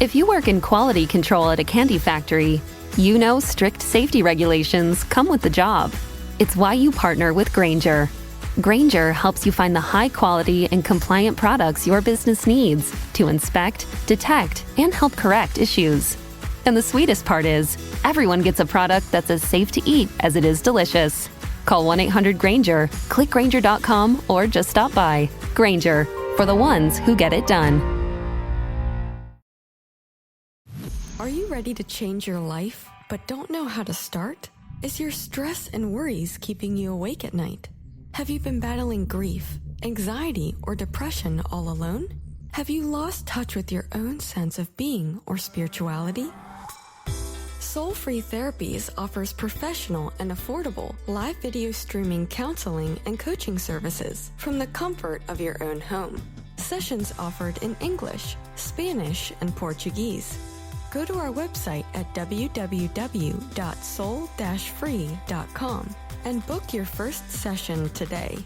If you work in quality control at a candy factory, you know strict safety regulations come with the job. It's why you partner with Grainger. Grainger helps you find the high-quality and compliant products your business needs to inspect, detect, and help correct issues. And the sweetest part is, everyone gets a product that's as safe to eat as it is delicious. Call 1-800-GRAINGER, click Grainger.com, or just stop by. Grainger, for the ones who get it done. Are you ready to change your life, but don't know how to start? Is your stress and worries keeping you awake at night? Have you been battling grief, anxiety, or depression all alone? Have you lost touch with your own sense of being or spirituality? Soul Free Therapies offers professional and affordable live video streaming counseling and coaching services from the comfort of your own home. Sessions offered in English, Spanish, and Portuguese. Go to our website at www.soul-free.com and book your first session today.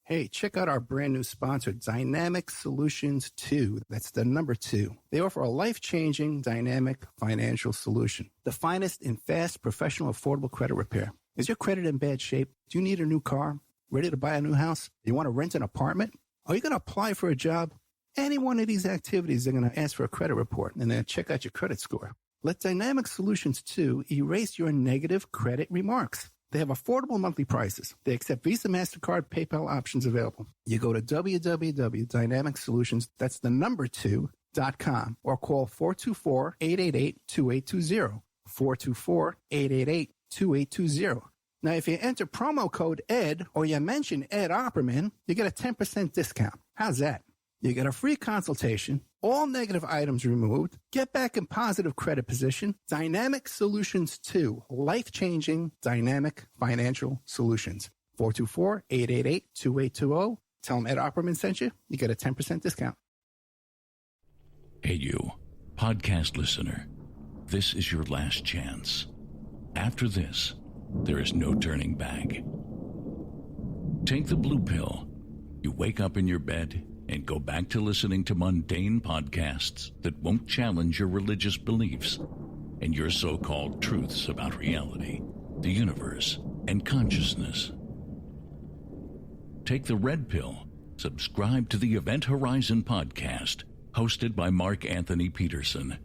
Hey, check out our brand new sponsor, Dynamic Solutions 2. That's the number 2. They offer a life-changing, dynamic financial solution. The finest in fast, professional, affordable credit repair. Is your credit in bad shape? Do you need a new car? Ready to buy a new house? You want to rent an apartment? Are you going to apply for a job? Any one of these activities, they're going to ask for a credit report and then check out your credit score. Let Dynamic Solutions 2 erase your negative credit remarks. They have affordable monthly prices. They accept Visa, MasterCard, PayPal options available. You go to www.dynamicsolutions, that's the number 2.com, or call 424-888-2820. 424-888-2820. Now, if you enter promo code ED or you mention Ed Opperman, you get a 10% discount. How's that? You get a free consultation, all negative items removed, get back in positive credit position. Dynamic Solutions 2, life-changing dynamic financial solutions. 424-888-2820. Tell them Ed Opperman sent you. You get a 10% discount. Hey, you, podcast listener. This is your last chance. After this, there is no turning back. Take the blue pill. You wake up in your bed and go back to listening to mundane podcasts that won't challenge your religious beliefs and your so-called truths about reality, the universe, and consciousness. Take the red pill. Subscribe to the Event Horizon podcast, hosted by Mark Anthony Peterson,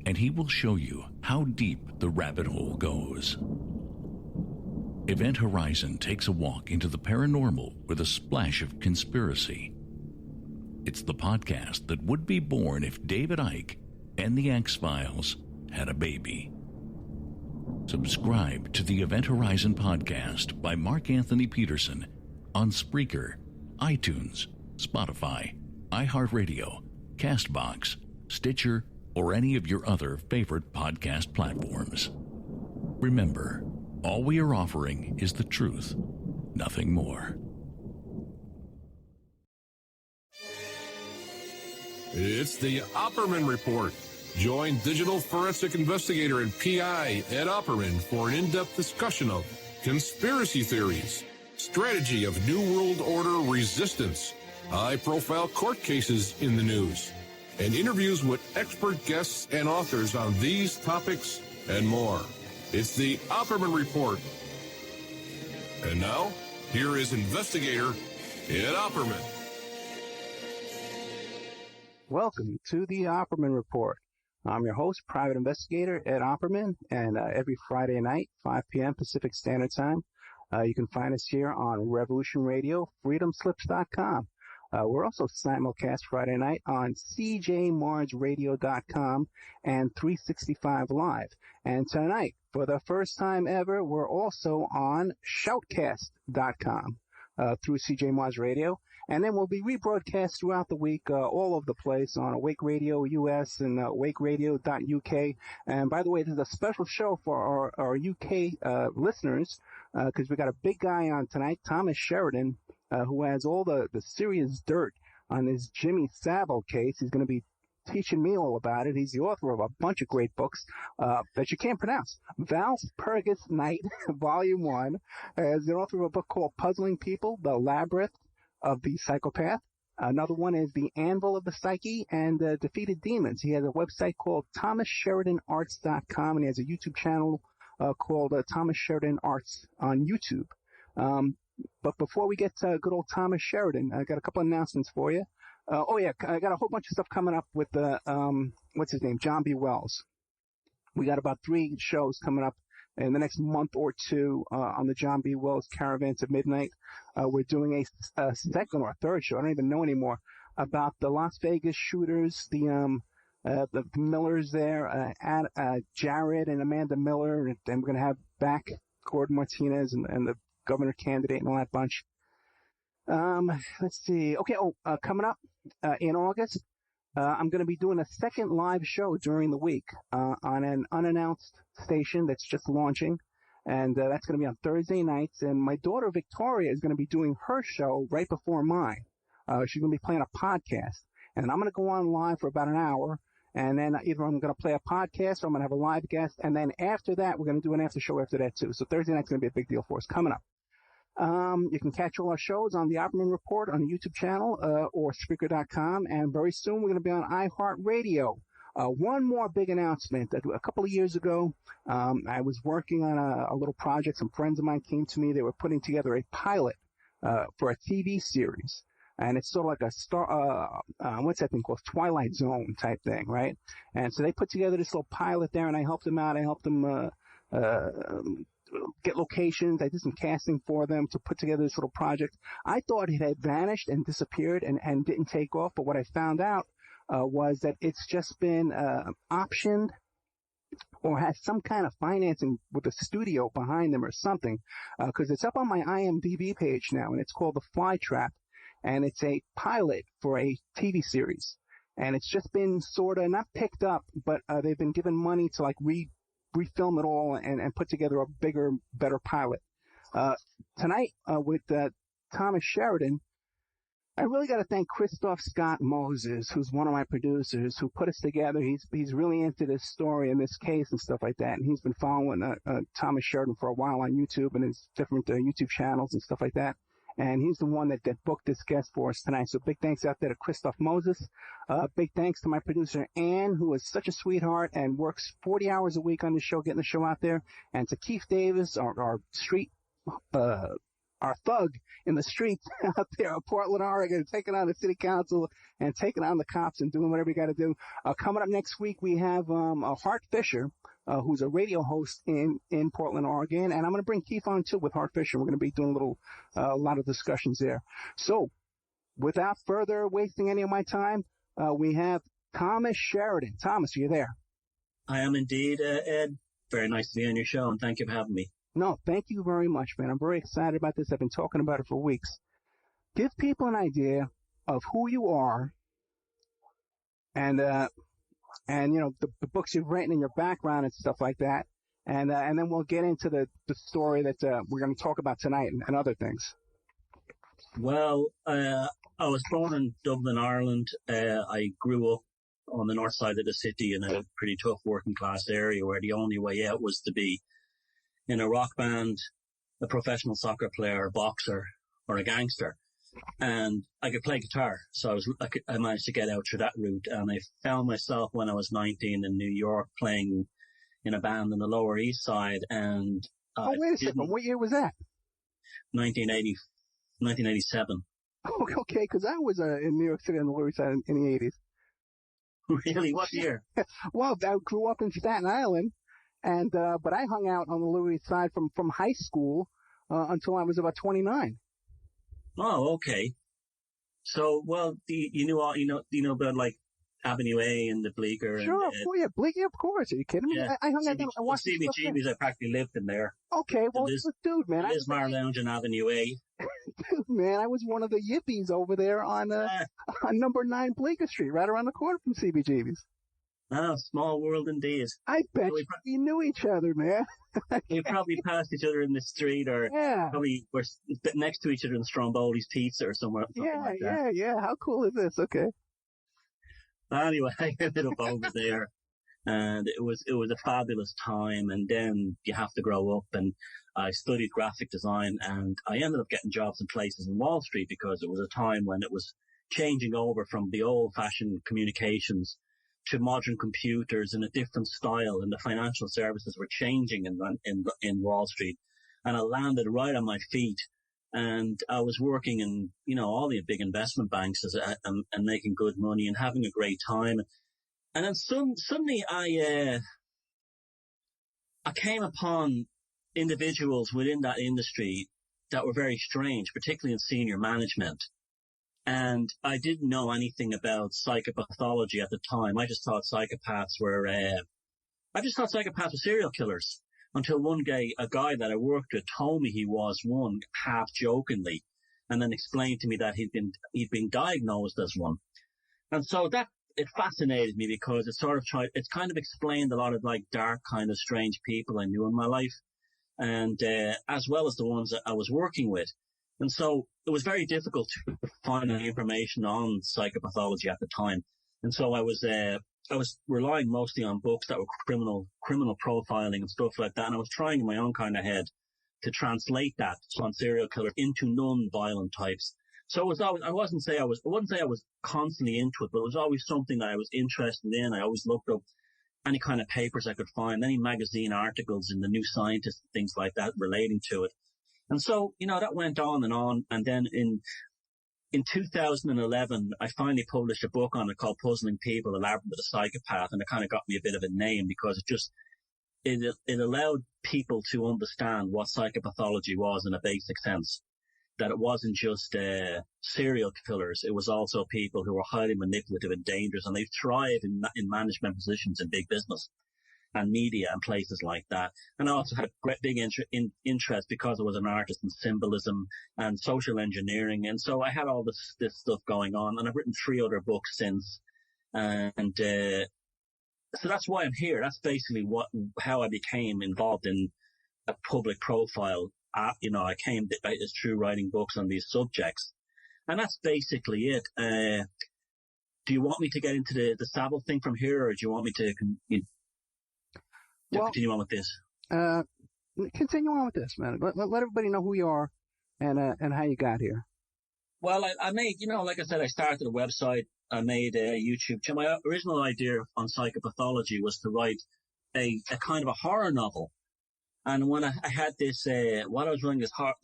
and he will show you how deep the rabbit hole goes. Event Horizon takes a walk into the paranormal with a splash of conspiracy. It's the podcast that would be born if David Icke and the X-Files had a baby. Subscribe to the Event Horizon podcast by Mark Anthony Peterson on Spreaker, iTunes, Spotify, iHeartRadio, CastBox, Stitcher, or any of your other favorite podcast platforms. Remember, all we are offering is the truth, nothing more. It's the Opperman Report. Join digital forensic investigator and PI Ed Opperman for an in-depth discussion of conspiracy theories, strategy of New World Order resistance, high-profile court cases in the news, and interviews with expert guests and authors on these topics and more. It's the Opperman Report. And now, here is investigator Ed Opperman. Welcome to the Opperman Report. I'm your host, private investigator Ed Opperman, and every Friday night, 5 p.m. Pacific Standard Time, you can find us here on Revolution Radio, freedomslips.com. We're also simulcast Friday night on cjmarsradio.com and 365 Live. And tonight, for the first time ever, we're also on shoutcast.com through CJ Mars Radio. And then we'll be rebroadcast throughout the week all over the place on Awake Radio US and awakeradio.uk. And by the way, this is a special show for our UK listeners because we got a big guy on tonight, Thomas Sheridan, who has all the serious dirt on this Jimmy Saville case. He's going to be teaching me all about it. He's the author of a bunch of great books that you can't pronounce. Valpurgis Night, Volume 1, is the author of a book called Puzzling People, The Labyrinth of the Psychopath. Another one is The Anvil of the Psyche and Defeated Demons. He has a website called ThomasSheridanArts.com, and he has a YouTube channel called Thomas Sheridan Arts on YouTube. But before we get to good old Thomas Sheridan, I got a couple of announcements for you. I got a whole bunch of stuff coming up with what's his name, John B. Wells. We got about 3 shows coming up in the next month or two on the John B. Wells Caravan to Midnight. We're doing a second or a third show, I don't even know anymore, about the Las Vegas shooters, the Millers there, Jared and Amanda Miller, and we're going to have back Gordon Martinez and the governor candidate and all that bunch. Let's see. Okay, coming up in August, I'm going to be doing a second live show during the week on an unannounced station that's just launching, and that's going to be on Thursday nights. And my daughter Victoria is going to be doing her show right before mine. She's going to be playing a podcast, and I'm going to go on live for about an hour, and then either I'm going to play a podcast or I'm going to have a live guest, and then after that we're going to do an after show after that too. So Thursday night's going to be a big deal for us coming up. You can catch all our shows on the Opperman Report on the YouTube channel or Spreaker.com, and very soon we're going to be on iHeartRadio. One more big announcement. A couple of years ago, I was working on a little project. Some friends of mine came to me. They were putting together a pilot for a TV series, and it's sort of like a what's that thing called? Twilight Zone type thing, right? And so they put together this little pilot there, and I helped them out. I helped them get locations. I did some casting for them to put together this little project. I thought it had vanished and disappeared and didn't take off, but what I found out was that it's just been optioned or has some kind of financing with a studio behind them or something, because it's up on my IMDb page now, and it's called The Fly Trap, and it's a pilot for a TV series. And it's just been sort of not picked up, but they've been given money to like refilm it all and put together a bigger, better pilot. Tonight, with Thomas Sheridan, I really got to thank Christoph Scott Moses, who's one of my producers, who put us together. He's really into this story and this case and stuff like that, and he's been following Thomas Sheridan for a while on YouTube and his different YouTube channels and stuff like that. And he's the one that booked this guest for us tonight. So big thanks out there to Christoph Moses. Big thanks to my producer, Ann, who is such a sweetheart and works 40 hours a week on the show, getting the show out there. And to Keith Davis, our street, our thug in the streets out there in Portland, Oregon, taking on the city council and taking on the cops and doing whatever you got to do. Coming up next week, we have Hart Fisher, who's a radio host in Portland, Oregon. And I'm going to bring Keith on, too, with Hart Fisher. We're going to be doing a lot of discussions there. So without further wasting any of my time, we have Thomas Sheridan. Thomas, are you there? I am indeed, Ed. Very nice to be on your show, and thank you for having me. No, thank you very much, man. I'm very excited about this. I've been talking about it for weeks. Give people an idea of who you are and you know, the books you've written and your background and stuff like that. And then we'll get into the story that we're going to talk about tonight and other things. Well, I was born in Dublin, Ireland. I grew up on the north side of the city in a pretty tough working class area where the only way out was to be in a rock band, a professional soccer player, a boxer, or a gangster. And I could play guitar, so I managed to get out through that route. And I found myself when I was 19 in New York playing in a band on the Lower East Side. And wait a second, what year was that? 1987. Okay, because I was in New York City on the Lower East Side in the 80s. Really? What year? Well, I grew up in Staten Island, and but I hung out on the Lower East Side from high school until I was about 29. Oh, okay. So, well, you know about like Avenue A and the Bleecker. Sure, Bleecker, of course. Are you kidding me? Yeah. I hung out there. I watched CBGB's. I practically lived in there. Okay, well, dude, man, Lismar Lounge on Avenue A. Dude, man, I was one of the yippies over there on number 9 Bleecker Street, right around the corner from CBGB's. Oh, small world indeed. I bet we knew each other, man. We probably passed each other in the street, or probably were next to each other in Stromboli's Pizza or somewhere. Yeah. How cool is this? Okay. Anyway, I ended up over there, and it was a fabulous time. And then you have to grow up, and I studied graphic design, and I ended up getting jobs in places in Wall Street because it was a time when it was changing over from the old-fashioned communications to modern computers in a different style, and the financial services were changing in Wall Street. And I landed right on my feet, and I was working in, all the big investment banks and making good money and having a great time. And then suddenly I came upon individuals within that industry that were very strange, particularly in senior management. And I didn't know anything about psychopathology at the time. I just thought psychopaths were serial killers, until one day a guy that I worked with told me he was one, half jokingly, and then explained to me that he'd been diagnosed as one. And so it fascinated me, because it kind of explained a lot of like dark kind of strange people I knew in my life, and as well as the ones that I was working with. And so it was very difficult to find any information on psychopathology at the time. And so I was relying mostly on books that were criminal profiling and stuff like that. And I was trying in my own kind of head to translate that on serial killers into non-violent types. So it was always, I wouldn't say I was constantly into it, but it was always something that I was interested in. I always looked up any kind of papers I could find, any magazine articles in the New Scientist, things like that relating to it. And so, that went on. And then in 2011, I finally published a book on it called Puzzling People, A Labyrinth of the Psychopath. And it kind of got me a bit of a name, because it allowed people to understand what psychopathology was in a basic sense. That it wasn't just serial killers. It was also people who were highly manipulative and dangerous, and they thrive in management positions in big business and media and places like that. And I also had a great big interest, because I was an artist, in symbolism and social engineering. And so I had all this stuff going on, and I've written 3 other books since. And so that's why I'm here. That's basically how I became involved in a public profile. I came through writing books on these subjects. And that's basically it. Do you want me to get into the Saville thing from here, or do you want me to continue on with this? Continue on with this, man. Let everybody know who you are and how you got here. Well, I made, like I said, I started a website. I made a YouTube channel. My original idea on psychopathology was to write a kind of a horror novel. And when I had this, while I was running this I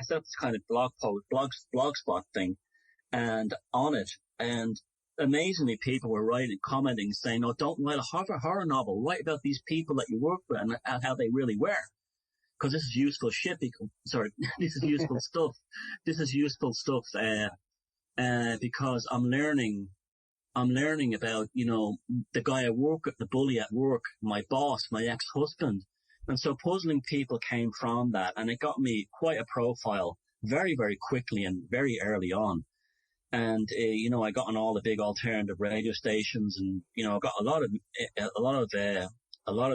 set up this kind of blogspot thing, and on it, and amazingly people were commenting, saying, "No, don't write a horror novel. Write about these people that you work with and how they really were, because this is useful shit." This is useful stuff. This is useful stuff, because I'm learning about, the guy I work with, the bully at work, my boss, my ex-husband. And so Puzzling People came from that, and it got me quite a profile very, very quickly and very early on. And, I got on all the big alternative radio stations, and, I got a lot of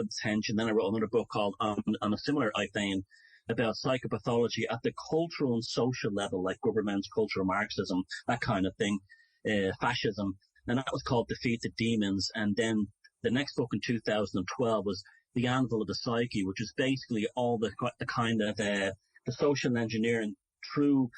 attention. Then I wrote another book called on a similar vein about psychopathology at the cultural and social level, like government, cultural Marxism, that kind of thing, fascism. And that was called Defeat the Demons. And then the next book in 2012 was The Anvil of the Psyche, which is basically all the kind of the social engineering through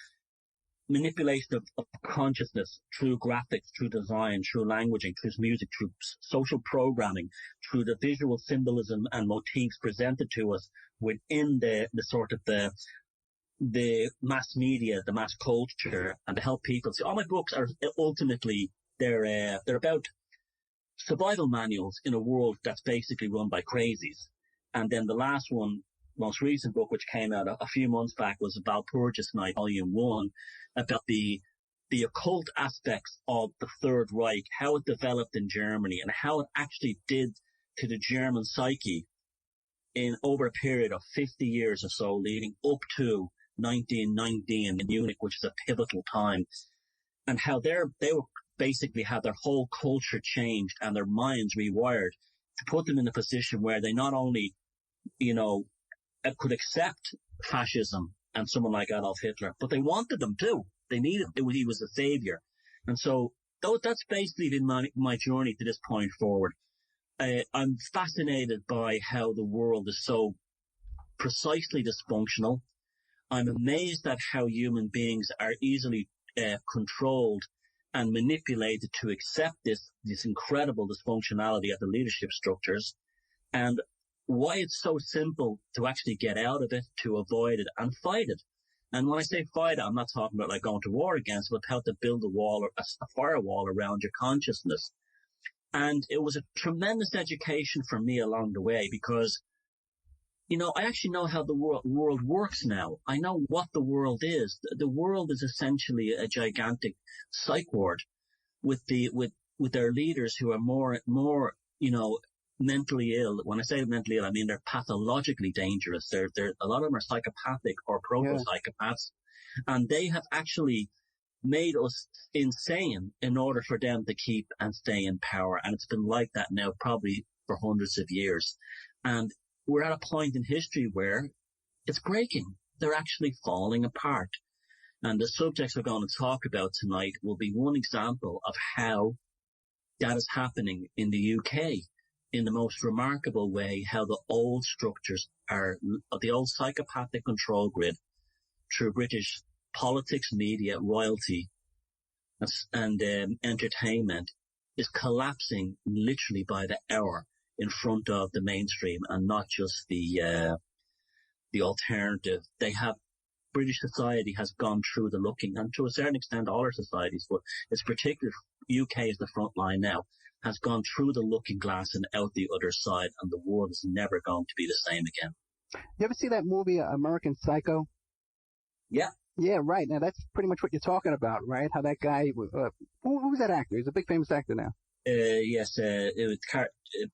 manipulation of consciousness, through graphics, through design, through languaging, through music, through social programming, through the visual symbolism and motifs presented to us within the sort of the mass media, the mass culture, and to help people. So all my books are ultimately, they're about survival manuals in a world that's basically run by crazies. And then the last one, most recent book, which came out a few months back, was Walpurgis Night, Volume 1, about the occult aspects of the Third Reich, how it developed in Germany, and how it actually did to the German psyche in over a period of 50 years or so, leading up to 1919 in Munich, which is a pivotal time, and how they were basically had their whole culture changed and their minds rewired to put them in a position where they not only, could accept fascism and someone like Adolf Hitler, but they wanted them too. They needed him. He was a savior. And so that's basically been my journey to this point forward. I'm fascinated by how the world is so precisely dysfunctional. I'm amazed at how human beings are easily controlled and manipulated to accept this incredible dysfunctionality of the leadership structures, and why it's so simple to actually get out of it, to avoid it, and fight it. And when I say fight it, I'm not talking about like going to war against it, but how to build a wall or a firewall around your consciousness. And it was a tremendous education for me along the way because, you know, I actually know how the world works now. I know what the world is. The world is essentially a gigantic psych ward with their leaders who are more, you know, mentally ill. When I say mentally ill, I mean they're pathologically dangerous. They're a lot of them are psychopathic or proto-psychopaths, and they have actually made us insane in order for them to keep and stay in power. And it's been like that now probably for hundreds of years. And we're at a point in history where it's breaking. They're actually falling apart. And the subjects we're going to talk about tonight will be one example of how that is happening in the UK in the most remarkable way, how the old structures are, the old psychopathic control grid through British politics, media, royalty, and entertainment is collapsing literally by the hour in front of the mainstream and not just the alternative. British society has gone through the looking, and to a certain extent all our societies, but it's particularly UK is the front line now, has gone through the looking glass and out the other side, and the world is never going to be the same again. You ever see that movie, American Psycho? Yeah. Yeah, right. Now, that's pretty much what you're talking about, right? How that guy, who was that actor? He's a big famous actor now. Yes,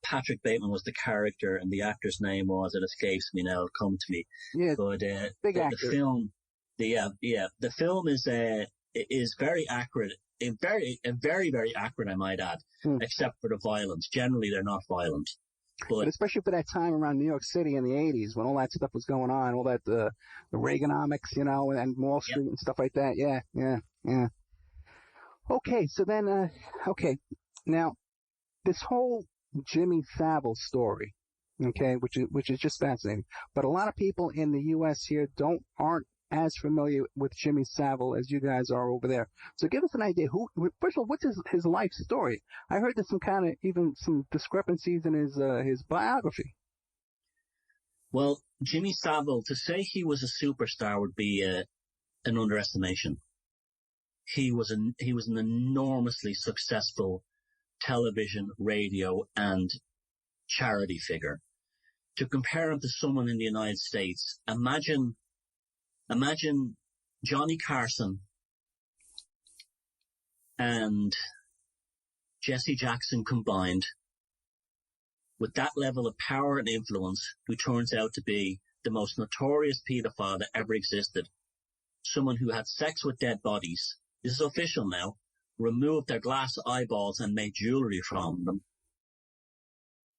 Patrick Bateman was the character, and the actor's name was, it escapes me now, it'll come to me. Yeah, but big actor. The film, the film is very accurate, very, very accurate, I might add, except for the violence. Generally, they're not violent. But especially for that time around New York City in the 80s when all that stuff was going on, all that, the Reaganomics, you know, and Wall Street and stuff like that. Yeah. Okay, so then, now, this whole Jimmy Saville story, okay, which is just fascinating. But a lot of people in the U.S. here aren't as familiar with Jimmy Saville as you guys are over there. So give us an idea. First of all, what's his life story? I heard there's even some discrepancies in his biography. Well, Jimmy Saville, to say he was a superstar would be an underestimation. He was an enormously successful television, radio, and charity figure. To compare him to someone in the United States, imagine Johnny Carson and Jesse Jackson combined with that level of power and influence, who turns out to be the most notorious pedophile that ever existed. Someone who had sex with dead bodies. This is official now. Removed their glass eyeballs and made jewelry from them.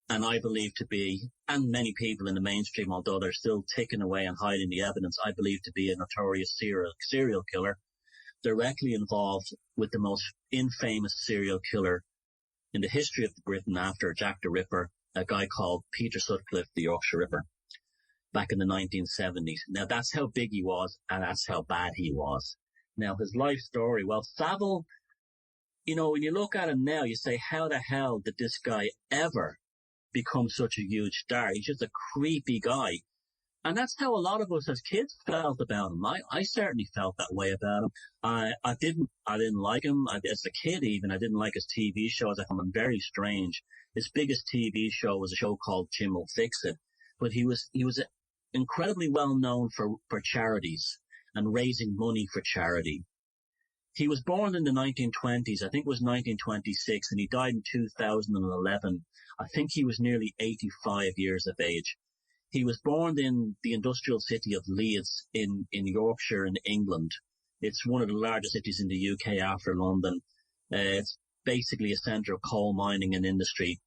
And I believe to be, and many people in the mainstream, although they're still ticking away and hiding the evidence, I believe to be a notorious serial killer, directly involved with the most infamous serial killer in the history of Britain after Jack the Ripper, a guy called Peter Sutcliffe, the Yorkshire Ripper, back in the 1970s. Now, that's how big he was, and that's how bad he was. Now, his life story, well, Saville, you know, when you look at him now, you say, how the hell did this guy ever become such a huge star? He's just a creepy guy. And that's how a lot of us as kids felt about him. I certainly felt that way about him. I didn't like him. As a kid even, I didn't like his TV shows. I found him very strange. His biggest TV show was a show called Jim Will Fix It. But he was incredibly well known for charities and raising money for charity. He was born in the 1920s. I think it was 1926, and he died in 2011. I think he was nearly 85 years of age. He was born in the industrial city of Leeds in Yorkshire in England. It's one of the largest cities in the UK after London. It's basically a centre of coal mining and industry.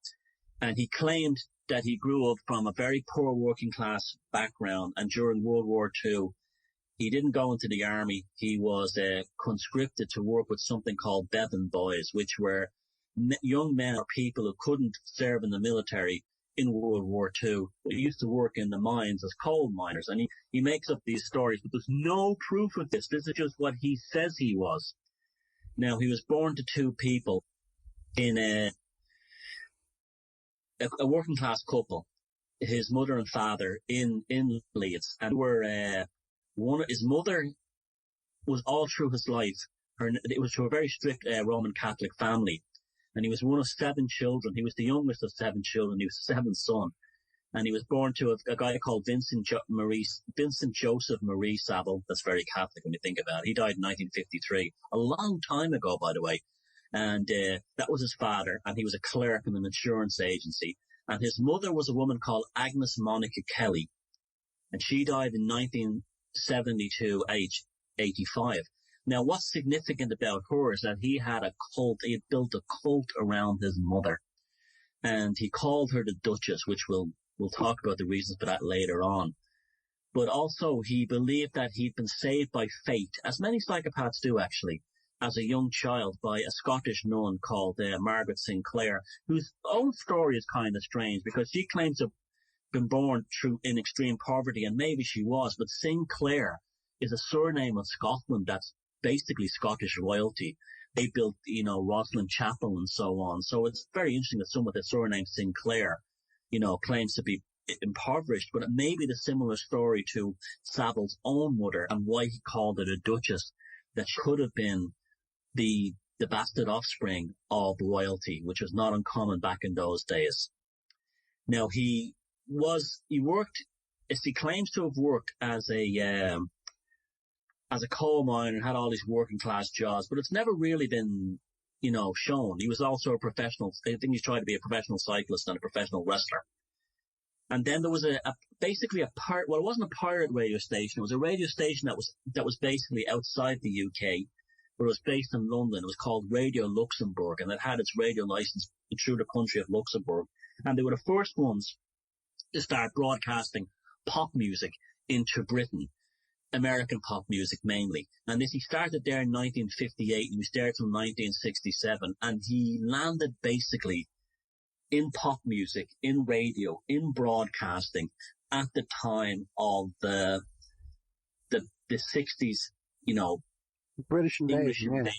And he claimed that he grew up from a very poor working class background, and during World War II, he didn't go into the army. He was conscripted to work with something called Bevan boys, which were young men or people who couldn't serve in the military in World War II. He used to work in the mines as coal miners, and he makes up these stories, but there's no proof of this. This is just what he says he was. Now, he was born to two people in a working class couple, his mother and father in Leeds, and his mother was all through his life. It was to a very strict Roman Catholic family, and he was one of 7 children. He was the youngest of 7 children. He was the 7th son, and he was born to a guy called Vincent Joseph Marie Saville. That's very Catholic when you think about it. He died in 1953, a long time ago, by the way. And that was his father, and he was a clerk in an insurance agency. And his mother was a woman called Agnes Monica Kelly, and she died in 1972, age 85. Now, what's significant about her is that he had built a cult around his mother, and he called her the Duchess, which we'll talk about the reasons for that later on. But also, he believed that he'd been saved by fate, as many psychopaths do actually, as a young child by a Scottish nun called Margaret Sinclair, whose own story is kind of strange because she claims to have been born in extreme poverty, and maybe she was, but Sinclair is a surname of Scotland that's basically Scottish royalty. They built, Rosslyn Chapel and so on. So it's very interesting that someone with the surname Sinclair, claims to be impoverished, but it may be the similar story to Saville's own mother and why he called it a Duchess, that she could have been the bastard offspring of royalty, which was not uncommon back in those days. Now, he claims to have worked as a coal miner and had all these working class jobs, but it's never really been, shown. He was also I think he tried to be a professional cyclist and a professional wrestler. And then there was it wasn't a pirate radio station. It was a radio station that was basically outside the UK, but it was based in London. It was called Radio Luxembourg, and it had its radio license through the country of Luxembourg. And they were the first ones to start broadcasting pop music into Britain, American pop music mainly. And he started there in 1958, and he was there till 1967, and he landed basically in pop music, in radio, in broadcasting at the time of the 60s, British invasion.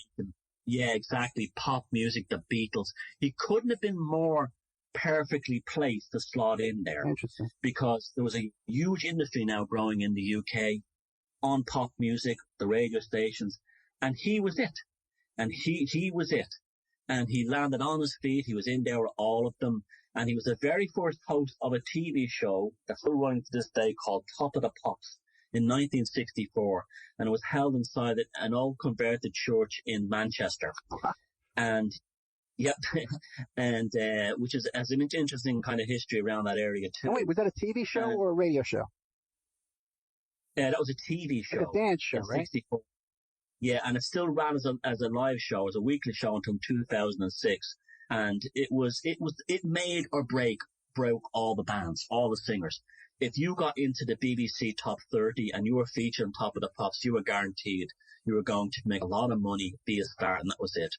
Yeah, exactly. Pop music, the Beatles. He couldn't have been more perfectly placed to slot in there. Interesting. Because there was a huge industry now growing in the UK on pop music, the radio stations, and he was it. And he was it. And he landed on his feet. He was in there with all of them. And he was the very first host of a TV show that's still running to this day called Top of the Pops in 1964. And it was held inside an old converted church in Manchester. And, yep, and which has an interesting kind of history around that area too. Oh, wait, was that a TV show or a radio show? That was a TV show. Like a dance show, right? 64. Yeah, and it still ran as a live show, as a weekly show until 2006. And it made or broke all the bands, all the singers. If you got into the BBC Top 30 and you were featured on Top of the Pops, you were guaranteed you were going to make a lot of money, be a star, and that was it.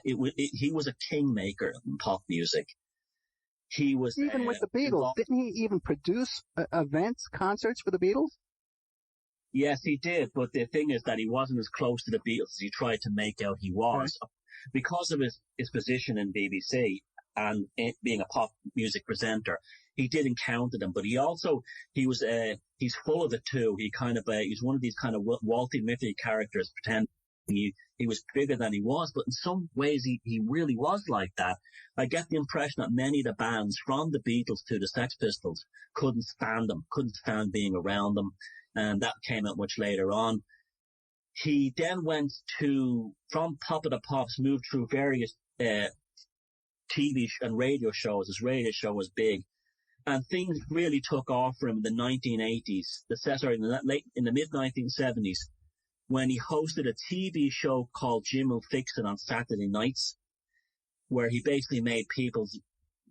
He was a kingmaker in pop music. He was even with the Beatles. Didn't he even produce events, concerts for the Beatles? Yes, he did, but the thing is that he wasn't as close to the Beatles as he tried to make out he was. Right. Because of his position in BBC and being a pop music presenter, he did encounter them, but he's full of it too. He's one of these kind of Walter Mitty characters, pretending he was bigger than he was, but in some ways he really was like that. I get the impression that many of the bands, from the Beatles to the Sex Pistols, couldn't stand being around them. And that came out much later on. He then went from Top of the Pops, moved through various TV and radio shows. His radio show was big. And things really took off for him in the 1980s, in the mid-1970s, when he hosted a TV show called Jim Will Fix It on Saturday nights, where he basically made people's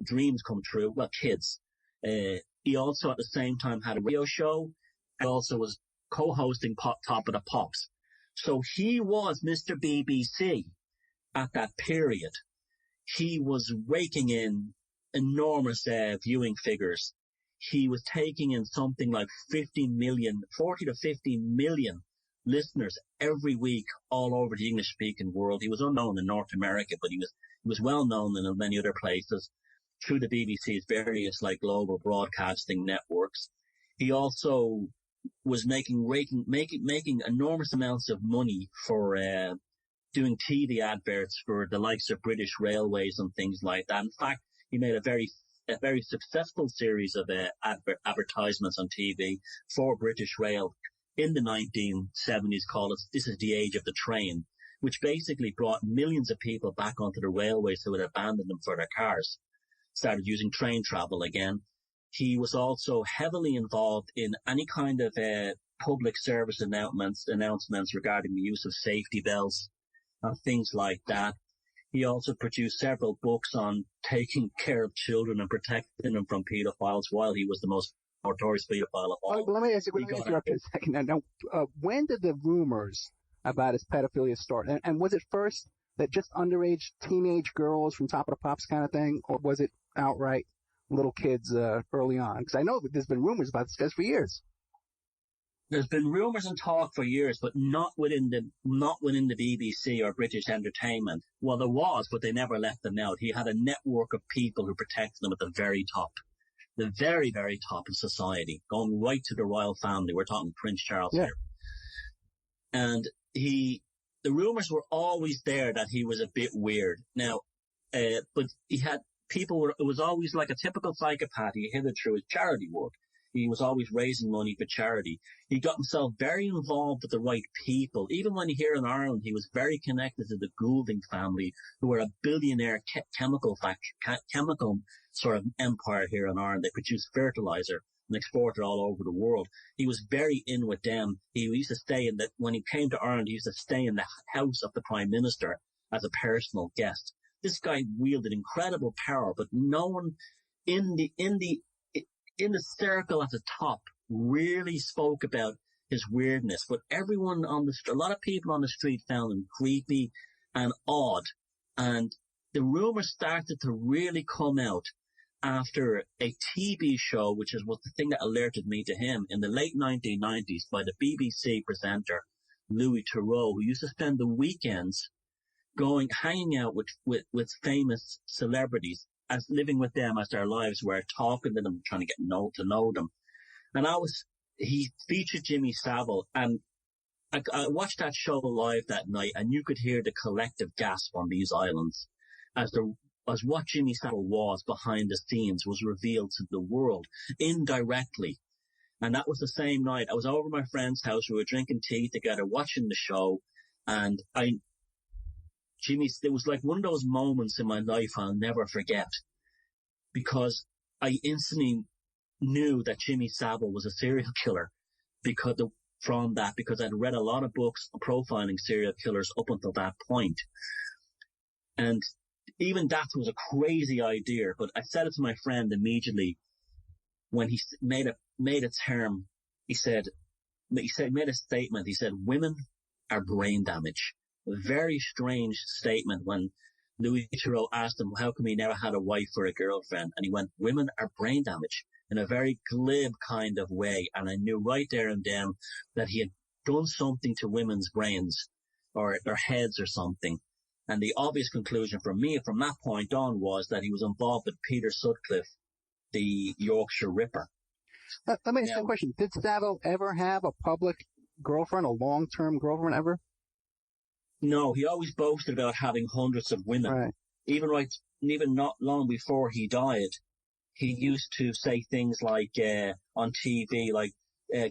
dreams come true, well, kids. He also at the same time had a radio show, and also was co-hosting Top of the Pops. So he was Mr. BBC at that period. He was raking in enormous viewing figures. He was taking in something like 40 to 50 million listeners every week all over the English-speaking world. He was unknown in North America, but he was well known in many other places through the BBC's various like global broadcasting networks. He also was making enormous amounts of money for doing TV adverts for the likes of British Railways and things like that. In fact, he made a very successful series of advertisements on TV for British Rail in the 1970s called This is the Age of the Train, which basically brought millions of people back onto the railways who had abandoned them for their cars, started using train travel again. He was also heavily involved in any kind of public service announcements regarding the use of safety belts and things like that. He also produced several books on taking care of children and protecting them from pedophiles while he was the most notorious pedophile of all. Let me ask you for a second. Now, when did the rumors about his pedophilia start? And was it first that just underage teenage girls from Top of the Pops kind of thing, or was it outright little kids early on? Because I know that there's been rumors about this guy for years. There's been rumours and talk for years, but not within the BBC or British Entertainment. Well, there was, but they never let them out. He had a network of people who protected them at the very top, the very, very top of society, going right to the royal family. We're talking Prince Charles here. And the rumours were always there that he was a bit weird. Now, but he had it was always like a typical psychopath. He hid it through his charity work. He was always raising money for charity. He got himself very involved with the right people. Even when here in Ireland, he was very connected to the Goulding family, who were a billionaire chemical sort of empire here in Ireland. They produced fertilizer and exported all over the world. He was very in with them. He used to stay when he came to Ireland, he used to stay in the house of the Prime Minister as a personal guest. This guy wielded incredible power, but no one in the circle at the top really spoke about his weirdness, but everyone a lot of people on the street found him creepy and odd. And the rumors started to really come out after a TV show, which was the thing that alerted me to him in the late 1990s by the BBC presenter Louis Theroux, who used to spend the weekends hanging out with famous celebrities, as living with them as their lives were, talking to them, trying to get to know them. And he featured Jimmy Saville, and I watched that show live that night, and you could hear the collective gasp on these islands as what Jimmy Saville was behind the scenes was revealed to the world indirectly. And that was the same night. I was over at my friend's house. We were drinking tea together, watching the show, and it was like one of those moments in my life I'll never forget, because I instantly knew that Jimmy Saville was a serial killer because I'd read a lot of books profiling serial killers up until that point. And even that was a crazy idea, but I said it to my friend immediately when he made a term. He made a statement. He said, "Women are brain damage." A very strange statement when Louis Theroux asked him, how come he never had a wife or a girlfriend? And he went, "Women are brain damage," in a very glib kind of way. And I knew right there and then that he had done something to women's brains or their heads or something. And the obvious conclusion for me from that point on was that he was involved with Peter Sutcliffe, the Yorkshire Ripper. Let me ask you a question. Did Saville ever have a public girlfriend, a long-term girlfriend ever? No, he always boasted about having hundreds of women. Right. Even not long before he died, he used to say things like on TV, like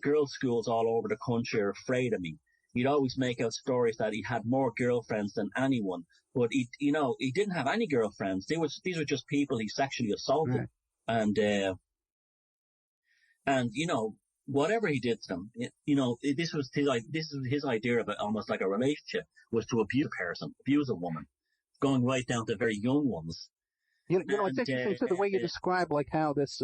girls' schools all over the country are afraid of me. He'd always make out stories that he had more girlfriends than anyone, but he didn't have any girlfriends. These were just people he sexually assaulted, right. And whatever he did to them, this was his idea of it, almost like a relationship, was to abuse a woman, going right down to very young ones. It's interesting too, the way you describe like how this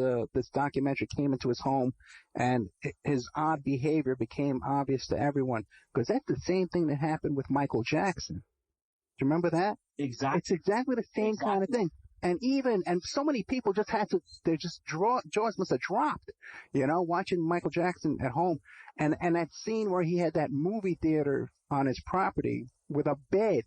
documentary came into his home and his odd behavior became obvious to everyone, because that's the same thing that happened with Michael Jackson. Do you remember that? Exactly. It's exactly the same kind of thing. And so many people just had to, jaws must have dropped, watching Michael Jackson at home. And that scene where he had that movie theater on his property with a bed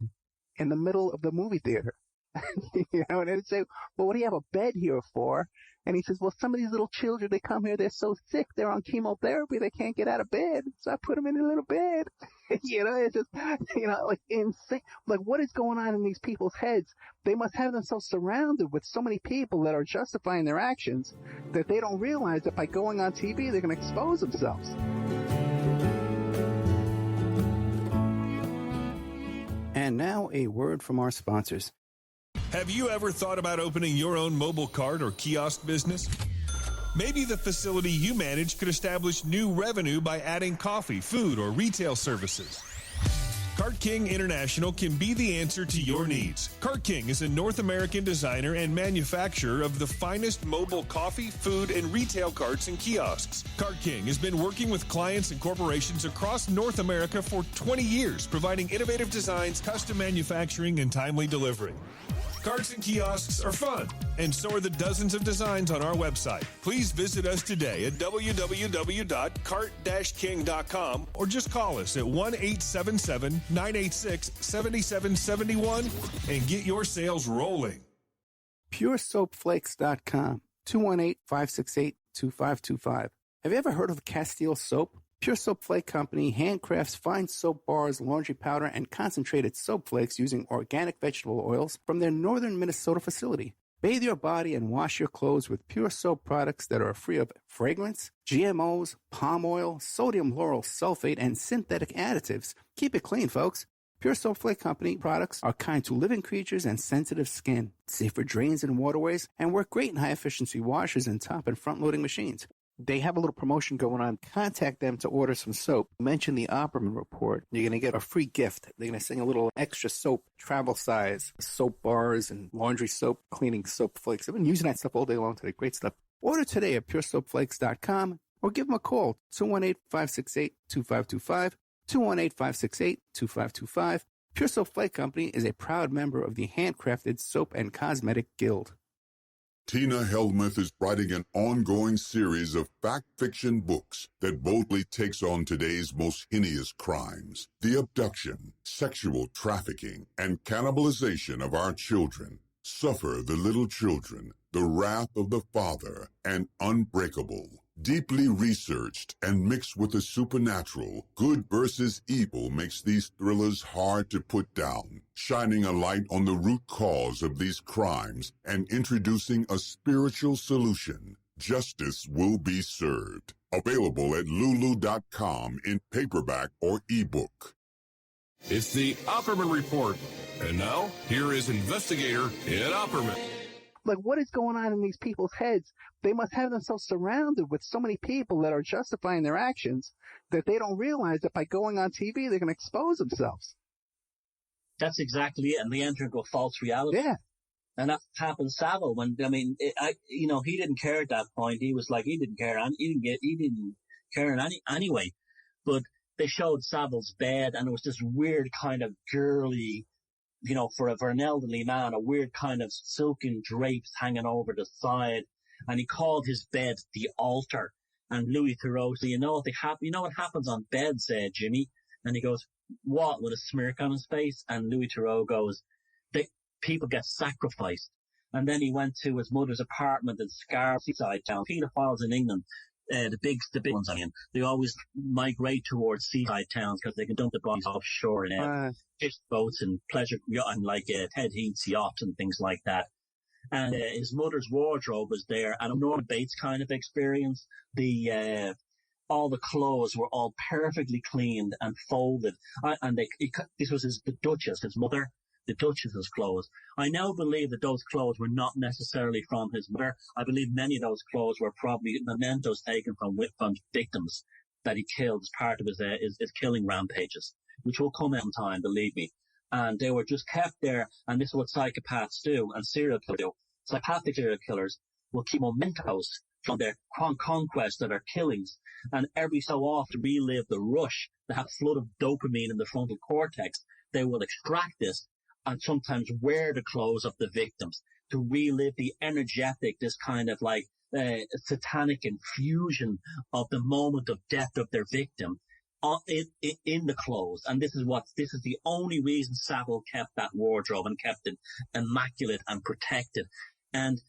in the middle of the movie theater. And they'd say, well, what do you have a bed here for? And he says, well, some of these little children, they come here, they're so sick, they're on chemotherapy, they can't get out of bed. So I put them in a little bed. It's just, like insane. Like, what is going on in these people's heads? They must have themselves surrounded with so many people that are justifying their actions that they don't realize that by going on TV, they're going to expose themselves. And now a word from our sponsors. Have you ever thought about opening your own mobile cart or kiosk business? Maybe the facility you manage could establish new revenue by adding coffee, food, or retail services. Cart King International can be the answer to your needs. Cart King is a North American designer and manufacturer of the finest mobile coffee, food, and retail carts and kiosks. Cart King has been working with clients and corporations across North America for 20 years, providing innovative designs, custom manufacturing, and timely delivery. Carts and kiosks are fun, and so are the dozens of designs on our website. Please visit us today at www.cart-king.com or just call us at 1-877-986-7771 and get your sales rolling. PureSoapFlakes.com, 218-568-2525. Have you ever heard of Castile Soap? Pure Soap Flake Company handcrafts fine soap bars, laundry powder, and concentrated soap flakes using organic vegetable oils from their northern Minnesota facility. Bathe your body and wash your clothes with Pure Soap products that are free of fragrance, GMOs, palm oil, sodium lauryl sulfate, and synthetic additives. Keep it clean, folks. Pure Soap Flake Company products are kind to living creatures and sensitive skin, safe for drains and waterways, and work great in high-efficiency washers and top and front-loading machines. They have a little promotion going on. Contact them to order some soap. Mention the Opperman Report. You're going to get a free gift. They're going to send a little extra soap, travel size, soap bars and laundry soap, cleaning soap flakes. I've been using that stuff all day long today. Great stuff. Order today at puresoapflakes.com or give them a call, 218-568-2525, 218-568-2525. Pure Soap Flake Company is a proud member of the Handcrafted Soap and Cosmetic Guild. Tina Helmuth is writing an ongoing series of fact-fiction books that boldly takes on today's most heinous crimes, the abduction, sexual trafficking, and cannibalization of our children. Suffer the Little Children, The Wrath of the Father, and Unbreakable. Deeply researched and mixed with the supernatural, good versus evil makes these thrillers hard to put down, shining a light on the root cause of these crimes and introducing a spiritual solution. Justice will be served. Available at lulu.com in paperback or ebook. It's the Opperman Report. And now, here is investigator Ed Opperman. Like, what is going on in these people's heads? They must have themselves surrounded with so many people that are justifying their actions that they don't realize that by going on TV, they're going to expose themselves. That's exactly it. And they enter into a false reality. Yeah. And that happened to Saville when, he didn't care at that point. He was like, he didn't care. He didn't care anyway. But they showed Saville's bed and it was this weird kind of girly, for an elderly man, a weird kind of silken drapes hanging over the side. And he called his bed the altar. And Louis Theroux said, you know what happens on beds, Jimmy? And he goes, what? With a smirk on his face. And Louis Theroux goes, people get sacrificed. And then he went to his mother's apartment in Scarborough, seaside town. Pedophiles in England, the big ones, they always migrate towards seaside towns because they can dump the bodies offshore in fish boats and pleasure yacht and Ted Heath's yacht and things like that. And his mother's wardrobe was there, and a Norman Bates kind of experience. All the clothes were all perfectly cleaned and folded, and this was the Duchess, his mother. The Duchess's clothes. I now believe that those clothes were not necessarily from his mother. I believe many of those clothes were probably mementos taken from victims that he killed as part of his killing rampages, which will come out in time, believe me. And they were just kept there, and this is what psychopaths do, and serial killers do. Psychopathic serial killers will keep mementos from their conquest of their killings, and every so often relive the rush, they have a flood of dopamine in the frontal cortex. They will extract this and sometimes wear the clothes of the victims to relive the energetic, this kind of like satanic infusion of the moment of death of their victim in the clothes. And this is the only reason Saville kept that wardrobe and kept it immaculate and protected. And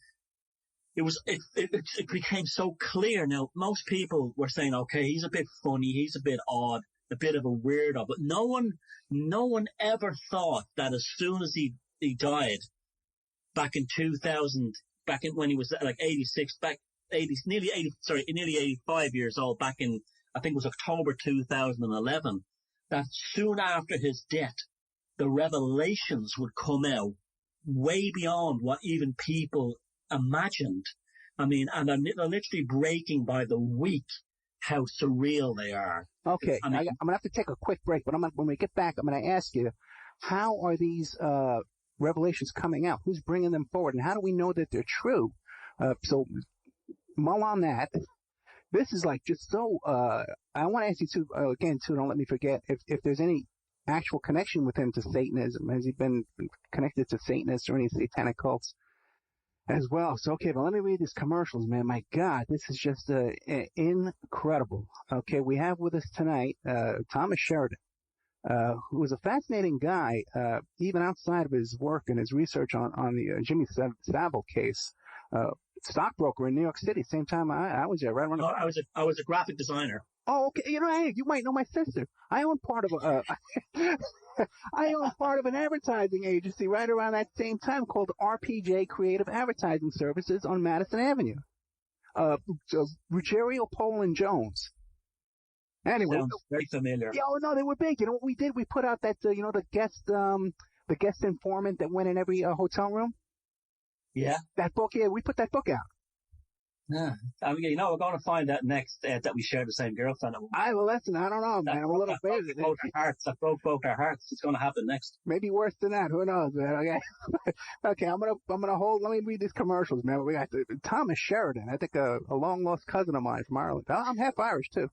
it became so clear. Now, most people were saying, okay, he's a bit funny, he's a bit odd, a bit of a weirdo, but no one ever thought that as soon as he died back in 2000, when he was like 86, nearly 85 years old, back in, I think it was October 2011, that soon after his death, the revelations would come out way beyond what even people imagined. I mean, and they're literally breaking by the week how surreal they are. Okay, I'm going to have to take a quick break, but when we get back, I'm going to ask you, how are these revelations coming out? Who's bringing them forward? And how do we know that they're true? So mull on that. This is like just so, I want to ask you too, again, too, don't let me forget, if there's any actual connection with him to Satanism. Has he been connected to Satanists or any satanic cults as well? So, okay, but let me read these commercials, man. My God, this is just incredible. Okay, we have with us tonight Thomas Sheridan, who was a fascinating guy, even outside of his work and his research on the Jimmy Saville case. Stockbroker in New York City. Same time I was there, right around. I was a graphic designer. Oh, okay. You know, hey, you might know my sister. I own part of an advertising agency right around that same time called RPJ Creative Advertising Services on Madison Avenue. Ruggiero, Pohl, and Jones. Anyway, sounds very familiar. Yeah, oh no, they were big. You know what we did? We put out that the guest informant that went in every hotel room. Yeah. That book, yeah, we put that book out. Yeah. I mean, you know, we're going to find out next that we share the same girlfriend. Well, listen, I don't know, man. I'm a little crazy. That broke both our hearts. It's going to happen next. Maybe worse than that. Who knows, man? Okay. Okay, I'm gonna hold. Let me read these commercials, man. We got Thomas Sheridan. I think a long lost cousin of mine from Ireland. I'm half Irish too.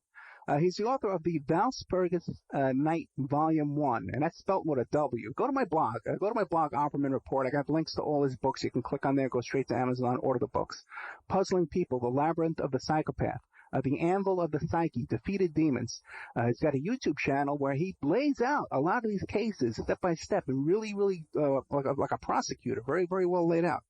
He's the author of the Valspurgis Night Volume 1, and that's spelt with a W. Go to my blog. Opperman Report. I got links to all his books. You can click on there, go straight to Amazon, order the books. Puzzling People, The Labyrinth of the Psychopath, The Anvil of the Psyche, Defeated Demons. He's got a YouTube channel where he lays out a lot of these cases step by step and really, like a prosecutor, very, very well laid out.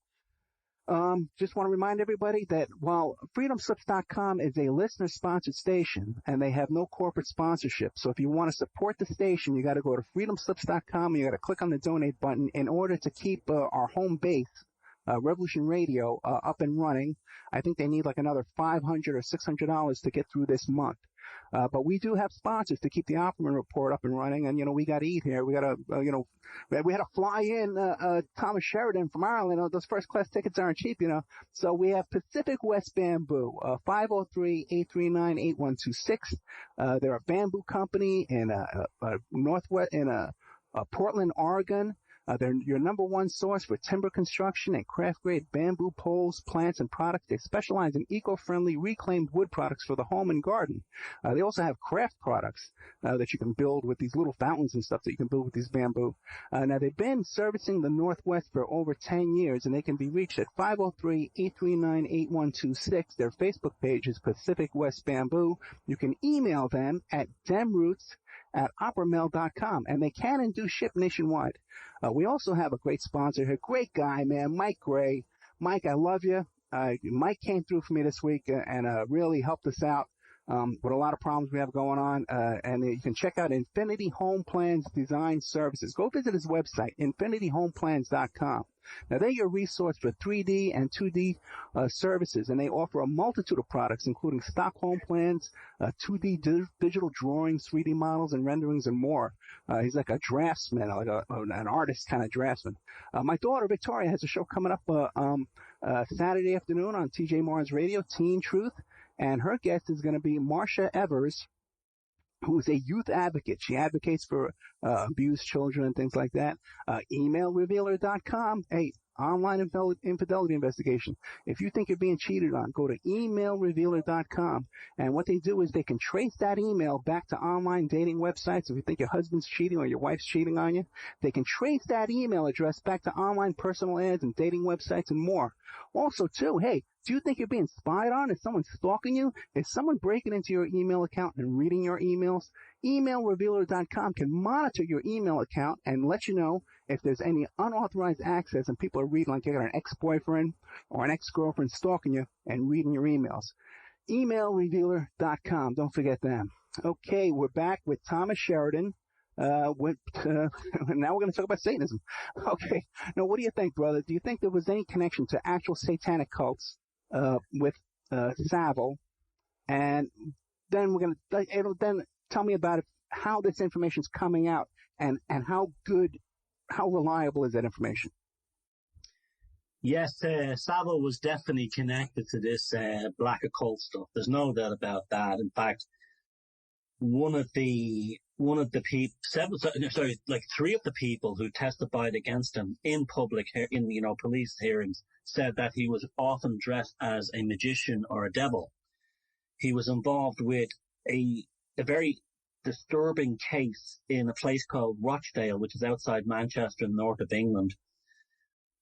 Just want to remind everybody that while freedomslips.com is a listener-sponsored station and they have no corporate sponsorship, so if you want to support the station, you got to go to freedomslips.com and you got to click on the donate button in order to keep our home base, Revolution Radio, up and running. I think they need like another $500 or $600 to get through this month. But we do have sponsors to keep the Opperman Report up and running, and we got to eat here. We got to, we had to fly in Thomas Sheridan from Ireland. Those first class tickets aren't cheap, So we have Pacific West Bamboo, 503-839-8126. They're a bamboo company in Portland, Oregon. They're your number one source for timber construction and craft-grade bamboo poles, plants, and products. They specialize in eco-friendly, reclaimed wood products for the home and garden. They also have craft products that you can build with these little fountains and stuff that you can build with these bamboo. Now, they've been servicing the Northwest for over 10 years, and they can be reached at 503-839-8126. Their Facebook page is Pacific West Bamboo. You can email them at demroots@oppermail.com, and they can and do ship nationwide. We also have a great sponsor here, great guy, man, Mike Gray. Mike, I love you. Mike came through for me this week and really helped us out with a lot of problems we have going on. And you can check out Infinity Home Plans Design Services. Go visit his website, infinityhomeplans.com. Now, they're your resource for 3D and 2D services, and they offer a multitude of products, including stock home plans, 2D digital drawings, 3D models, and renderings, and more. He's like a draftsman, like an artist kind of draftsman. My daughter, Victoria, has a show coming up Saturday afternoon on TJ Mars Radio, Teen Truth, and her guest is going to be Marcia Evers, who's a youth advocate. She advocates for abused children and things like that. Email revealer.com. Hey, online infidelity investigation. If you think you're being cheated on, go to emailrevealer.com. And what they do is they can trace that email back to online dating websites. If you think your husband's cheating or your wife's cheating on you, they can trace that email address back to online personal ads and dating websites and more. Also, too, hey, do you think you're being spied on? Is someone stalking you? Is someone breaking into your email account and reading your emails? Emailrevealer.com can monitor your email account and let you know if there's any unauthorized access and people are reading, like you got an ex-boyfriend or an ex-girlfriend stalking you and reading your emails. Emailrevealer.com. Don't forget them. Okay, we're back with Thomas Sheridan. Now we're going to talk about Satanism. Okay. Now, what do you think, brother? Do you think there was any connection to actual satanic cults with Saville? And then then tell me about it, how this information's coming out and how reliable is that information? Yes, Saville was definitely connected to this black occult stuff. There's no doubt about that. In fact, three of the people who testified against him in public, police hearings, said that he was often dressed as a magician or a devil. He was involved with a very disturbing case in a place called Rochdale, which is outside Manchester in the north of England,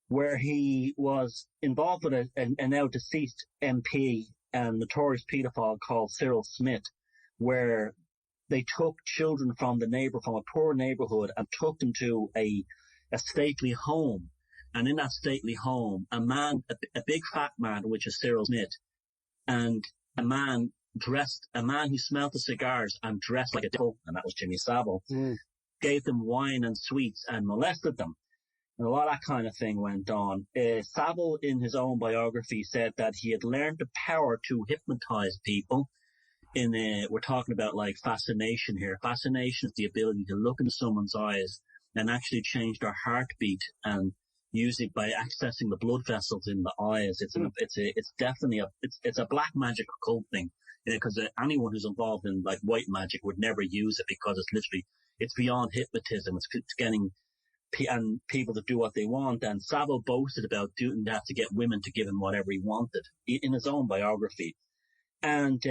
where he was involved with a now deceased MP and notorious paedophile called Cyril Smith, where they took children from a poor neighborhood and took them to a stately home. And in that stately home, a big fat man, which is Cyril Smith, and a man who smelled the cigars and dressed like a devil, and that was Jimmy Saville, gave them wine and sweets and molested them. And a lot of that kind of thing went on. Saville, in his own biography, said that he had learned the power to hypnotize people. We're talking about like fascination here. Fascination is the ability to look into someone's eyes and actually change their heartbeat and use it by accessing the blood vessels in the eyes. It's definitely a black magic occult thing. Because anyone who's involved in like white magic would never use it because it's beyond hypnotism. It's getting people to do what they want. And Saville boasted about doing that to get women to give him whatever he wanted in his own biography. And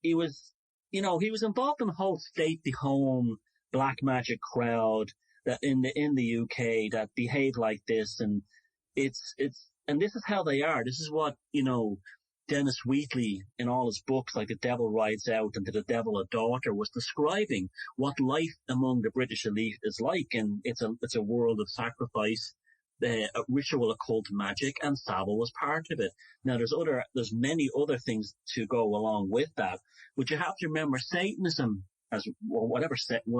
he was involved in the whole stately home black magic crowd that in the UK that behave like this, and and this is how they are. This is what Dennis Wheatley, in all his books, like The Devil Rides Out and To the Devil a Daughter, was describing what life among the British elite is like, and it's a world of sacrifice, ritual occult magic, and Saville was part of it. Now, there's many other things to go along with that, but you have to remember Satanism, when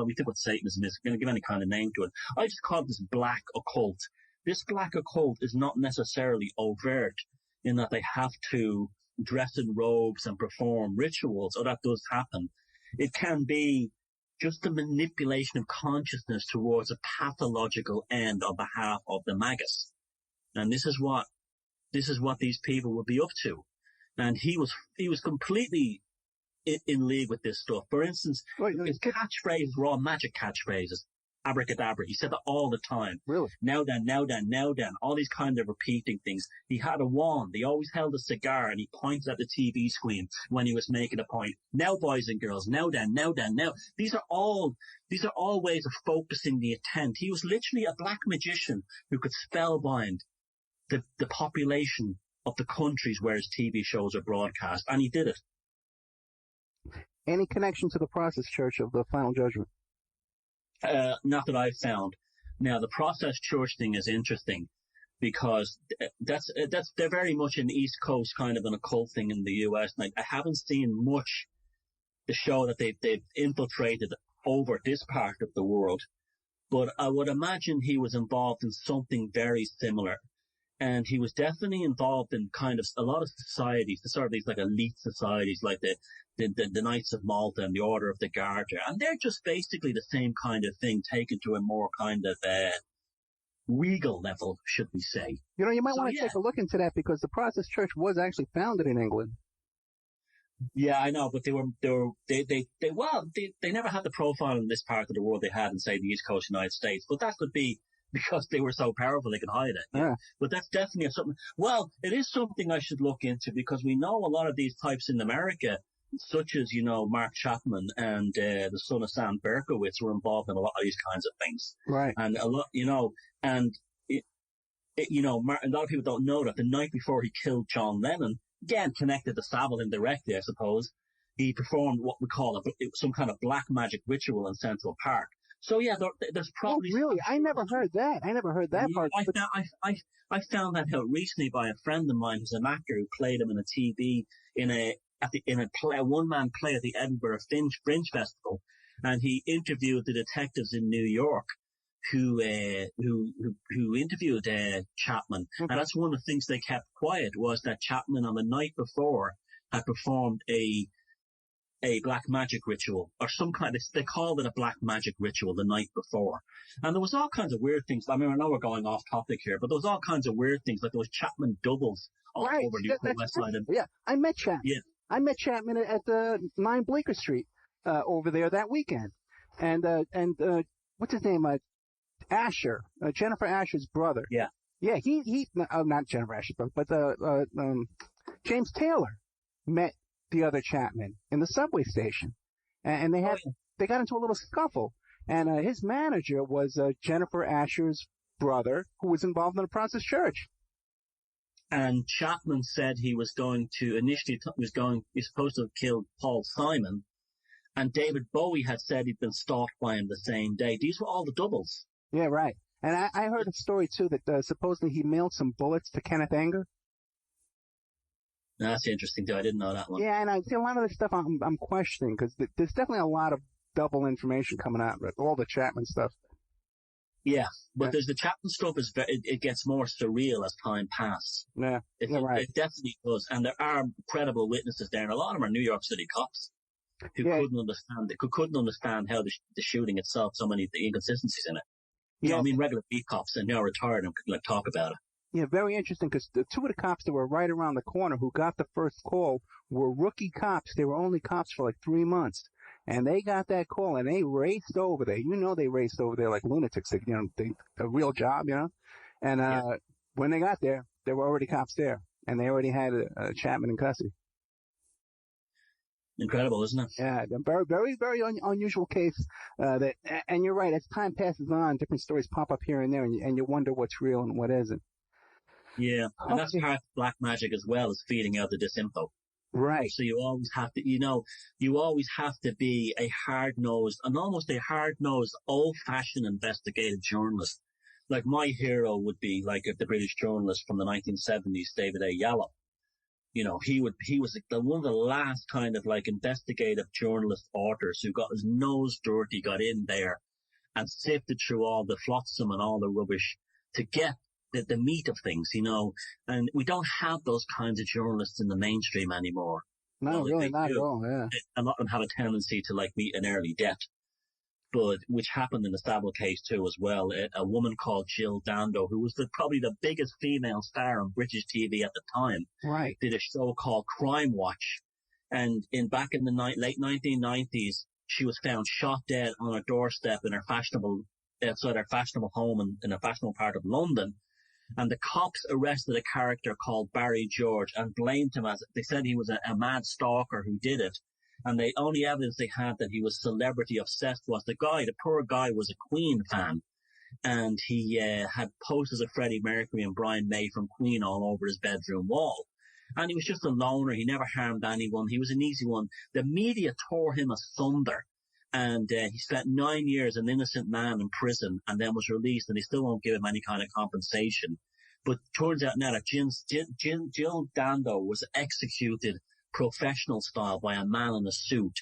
we think what Satanism is, we're going to give any kind of name to it. I just call it this black occult. This black occult is not necessarily overt, in that they have to dress in robes and perform rituals, or that does happen. It can be just the manipulation of consciousness towards a pathological end on behalf of the magus. And this is what these people would be up to. And he was completely in league with this stuff. For instance, his catchphrases were all magic catchphrases. Abracadabra. He said that all the time. Really? Now then, all these kind of repeating things. He had a wand. He always held a cigar and he pointed at the TV screen when he was making a point. Now, boys and girls, now then. These are all ways of focusing the intent. He was literally a black magician who could spellbind the population of the countries where his TV shows are broadcast, and he did it. Any connection to the Process Church of the Final Judgment? Not that I've found. Now, the Process Church thing is interesting because they're very much an East Coast kind of an occult thing in the US. And I haven't seen much to show that they've infiltrated over this part of the world. But I would imagine he was involved in something very similar. And he was definitely involved in kind of a lot of societies, the sort of these like elite societies, like the Knights of Malta and the Order of the Garter. And they're just basically the same kind of thing taken to a more kind of regal level, should we say. You might want to take a look into that because the Process Church was actually founded in England. Yeah, I know, but they never had the profile in this part of the world they had in, say, the East Coast United States. But that could be because they were so powerful they could hide it. Yeah. But that's definitely something. Well, it is something I should look into because we know a lot of these types in America, such as, Mark Chapman and the son of Sam Berkowitz were involved in a lot of these kinds of things. Right. And a lot, and a lot of people don't know that the night before he killed John Lennon, again connected to Saville indirectly, I suppose, he performed what we call some kind of black magic ritual in Central Park. So yeah, there's probably. Oh, really? I never heard that. I never heard that part. I found that out recently by a friend of mine who's an actor who played him in a TV in a one-man play at the Edinburgh Fringe Festival, and he interviewed the detectives in New York who interviewed Chapman, and that's one of the things they kept quiet was that Chapman on the night before had performed a black magic ritual or some kind of, they called it a black magic ritual the night before. And there was all kinds of weird things. I mean, I know we're going off topic here, but there was all kinds of weird things, like there was Chapman doubles all over the West Side. Yeah, I met Chapman. Yeah. I met Chapman at the 9 Bleecker Street over there that weekend. And what's his name? Asher, Jennifer Asher's brother. Yeah. Yeah, he not Jennifer Asher's brother, but James Taylor met the other Chapman in the subway station, and they got into a little scuffle, and his manager was Jennifer Asher's brother, who was involved in the Protestant church. And Chapman said he was going to initially he's supposed to have killed Paul Simon, and David Bowie had said he'd been stalked by him the same day. These were all the doubles. Yeah, right. And I heard a story too that supposedly he mailed some bullets to Kenneth Anger. That's interesting too. I didn't know that one. Yeah, and I see a lot of this stuff I'm questioning because there's definitely a lot of double information coming out with all the Chapman stuff. Yeah, but there's the Chapman stuff it gets more surreal as time passes. Yeah, right. It definitely does, and there are credible witnesses there, and a lot of them are New York City cops who couldn't understand how the shooting itself, so many inconsistencies in it. I mean, regular beat cops and now retired and could talk about it. Yeah, very interesting because the two of the cops that were right around the corner who got the first call were rookie cops. They were only cops for like 3 months. And they got that call and they raced over there. They raced over there like lunatics, a real job, And when they got there, there were already cops there. And they already had Chapman in custody. Incredible, isn't it? Yeah, a very, very, very unusual case. And you're right, as time passes on, different stories pop up here and there, and you wonder what's real and what isn't. Yeah, and that's part of black magic as well, is feeding out the disinfo. Right. So you always have to, you always have to be a hard-nosed, old-fashioned investigative journalist. Like my hero would be like the British journalist from the 1970s, David A. Yallow. He was one of the last kind of like investigative journalist authors who got his nose dirty, got in there and sifted through all the flotsam and all the rubbish to get the meat of things, and we don't have those kinds of journalists in the mainstream anymore. No, really not at all, yeah. A lot of them have a tendency to like meet an early death, but which happened in the Saville case too as well. A woman called Jill Dando, who was probably the biggest female star on British TV at the time, right, did a show called Crime Watch, and back in the late 1990s, she was found shot dead on her doorstep in outside her fashionable home in a fashionable part of London. And the cops arrested a character called Barry George and blamed him they said he was a mad stalker who did it. And the only evidence they had that he was celebrity obsessed was the poor guy was a Queen fan. And he had posters of Freddie Mercury and Brian May from Queen all over his bedroom wall. And he was just a loner. He never harmed anyone. He was an easy one. The media tore him asunder. And he spent 9 years an innocent man in prison and then was released, and they still won't give him any kind of compensation. But turns out now that Jill Dando was executed professional style by a man in a suit.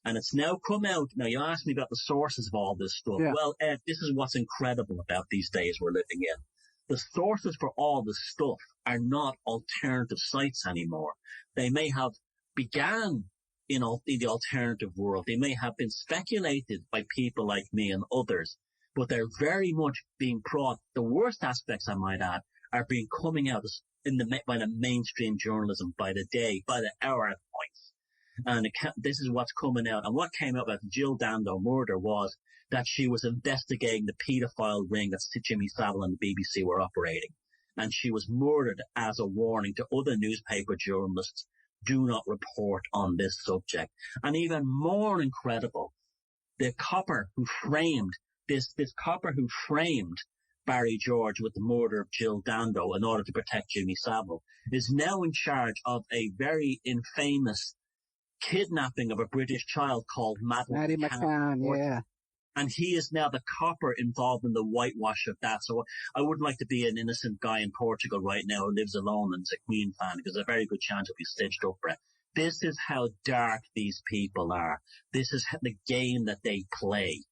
And it's now come out. Now, you asked me about the sources of all this stuff. Yeah. Well, Ed, this is what's incredible about these days we're living in. The sources for all this stuff are not alternative sites anymore. They may have began in the alternative world. They may have been speculated by people like me and others, but they're very much being brought. The worst aspects, I might add, are coming out by the mainstream journalism by the day, by the hour at points. And this is what's coming out. And what came out about the Jill Dando murder was that she was investigating the paedophile ring that Jimmy Savile and the BBC were operating. And she was murdered as a warning to other newspaper journalists, do not report on this subject. And even more incredible, the copper who framed this copper who framed Barry George with the murder of Jill Dando in order to protect Jimmy Savile is now in charge of a very infamous kidnapping of a British child called Maddie McCann. Yeah. And he is now the copper involved in the whitewash of that. So I wouldn't like to be an innocent guy in Portugal right now who lives alone and is a Queen fan, because there's a very good chance he'll be stitched up for it. This is how dark these people are. This is the game that they play.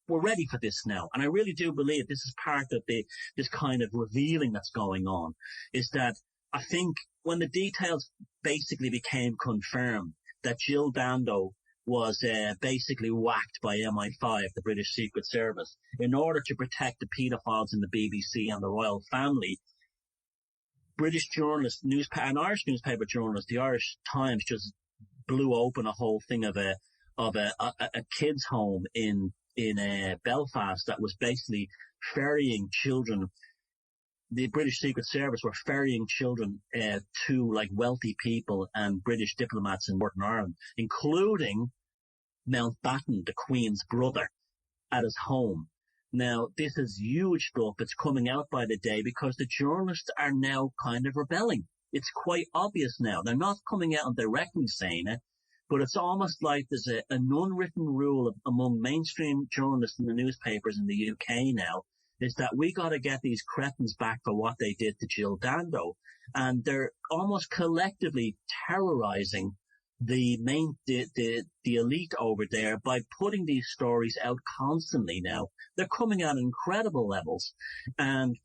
We're ready for this now. And I really do believe this is part of this kind of revealing that's going on, is that I think when the details basically became confirmed that Jill Dando was basically whacked by MI5, the British Secret Service, in order to protect the paedophiles in the BBC and the royal family, British journalists, an Irish newspaper journalist, the Irish Times, just blew open a whole thing of a kids' home in Belfast that was basically ferrying children. The British Secret Service were ferrying children to like wealthy people and British diplomats in Northern Ireland, including Mountbatten, the Queen's brother, at his home. Now, this is huge stuff. It's coming out by the day because the journalists are now kind of rebelling. It's quite obvious now. They're not coming out and directly saying it, but it's almost like there's an unwritten rule among mainstream journalists in the newspapers in the UK now, is that we got to get these cretins back for what they did to Jill Dando. And they're almost collectively terrorizing the elite over there by putting these stories out constantly now. They're coming out at incredible levels. And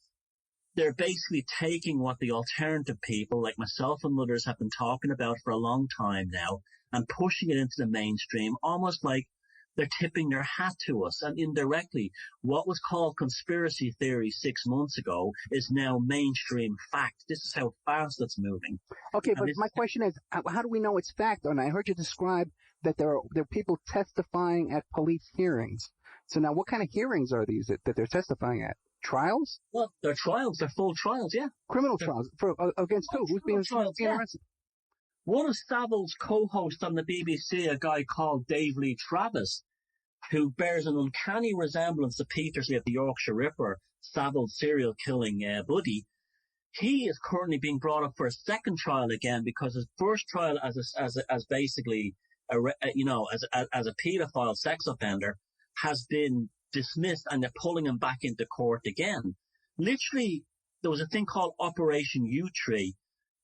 they're basically taking what the alternative people like myself and others have been talking about for a long time now and pushing it into the mainstream, almost like they're tipping their hat to us. And indirectly, what was called conspiracy theory 6 months ago is now mainstream fact. This is how fast it's moving. Okay, but my question is, how do we know it's fact? And I heard you describe that there are people testifying at police hearings. So now what kind of hearings are these that they're testifying at? Trials? Well, they're trials. They're full trials, yeah. Criminal trials. Against who? Who's being arrested? One of Saville's co-hosts on the BBC, a guy called Dave Lee Travis, who bears an uncanny resemblance to Petersley of the Yorkshire Ripper, Saville's serial killing buddy, he is currently being brought up for a second trial again because his first trial as basically a paedophile sex offender has been dismissed, and they're pulling him back into court again. Literally, there was a thing called Operation U-Tree,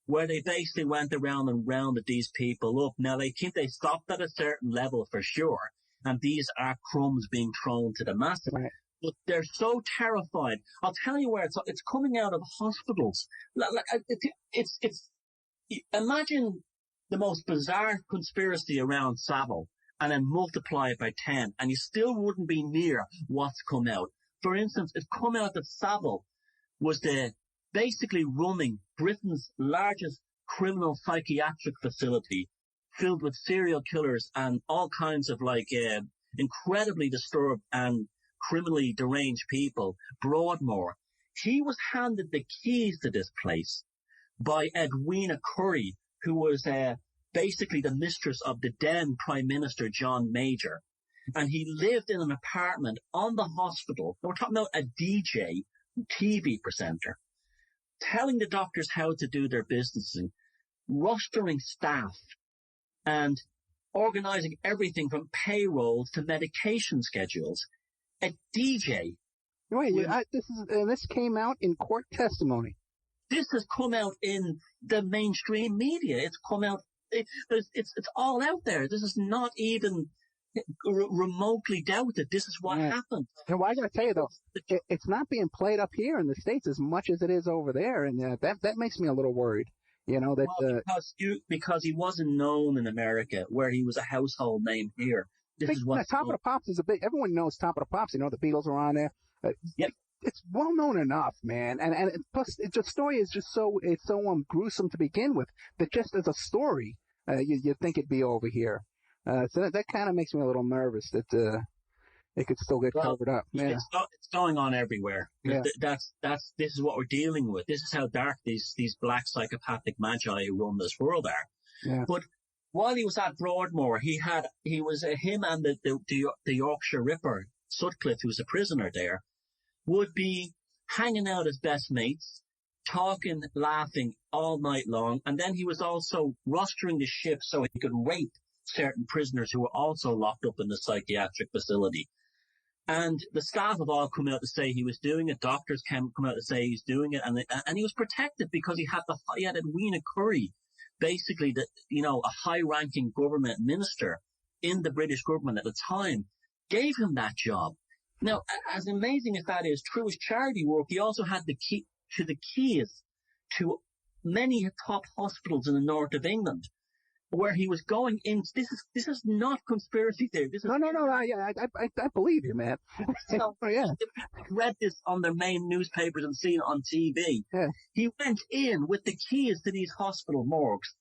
where they basically went around and rounded these people up. Now, they think they stopped at a certain level for sure, and these are crumbs being thrown to the masses. Right. But they're so terrified. I'll tell you where it's coming out of hospitals. Imagine the most bizarre conspiracy around Saville, and then multiply it by 10, and you still wouldn't be near what's come out. For instance, it's come out that Saville was basically running Britain's largest criminal psychiatric facility filled with serial killers and all kinds of incredibly disturbed and criminally deranged people, Broadmoor. He was handed the keys to this place by Edwina Curry, who was basically the mistress of the then Prime Minister John Major. And he lived in an apartment on the hospital. We're talking about a DJ, TV presenter, telling the doctors how to do their business, and rostering staff, and organizing everything from payrolls to medication schedules. A DJ. Wait, this came out in court testimony. This has come out in the mainstream media. It's come out. It's all out there. This is not even remotely doubted. This is what happened. Well, I got to tell you though, it's not being played up here in the States as much as it is over there, and that makes me a little worried. You know that because he wasn't known in America, where he was a household name here. This is what Top of the Pops is a big. Everyone knows Top of the Pops. You know the Beatles are on there. Yep. it's well known enough, man. And plus, the story is just so gruesome to begin with that just as a story, you think it'd be over here. So that kind of makes me a little nervous that it could still get covered up. Yeah. It's going on everywhere. Yeah. This is what we're dealing with. This is how dark these black psychopathic magi who run this world are. Yeah. But while he was at Broadmoor, him and the Yorkshire Ripper, Sutcliffe, who was a prisoner there, would be hanging out as best mates, talking, laughing all night long. And then he was also rostering the ship so he could rape certain prisoners who were also locked up in the psychiatric facility. And the staff have all come out to say he was doing it. Doctors come out to say he's doing it. And he was protected because he had Edwina Curry, basically a high-ranking government minister in the British government at the time, gave him that job. Now, as amazing as that is, through his charity work, he also had the keys to many top hospitals in the north of England, where he was going in. This is not conspiracy theory. This is no. I believe you, man. So, yeah. Read this on their main newspapers and seen it on TV. Yeah. He went in with the keys to these hospital morgues,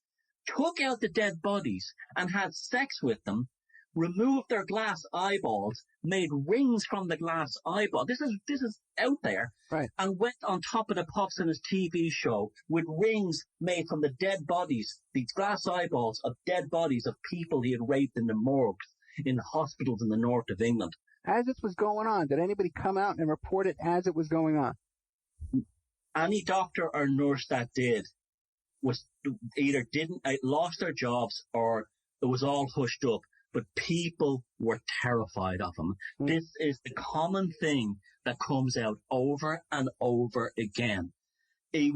took out the dead bodies and had sex with them, removed their glass eyeballs, made rings from the glass eyeball. This is out there. Right. And went on top of the pops in his TV show with rings made from the dead bodies, the glass eyeballs of dead bodies of people he had raped in the morgues in hospitals in the north of England. As this was going on, did anybody come out and report it as it was going on? Any doctor or nurse that did was either lost their jobs or it was all hushed up. But people were terrified of him. Mm. This is the common thing that comes out over and over again. He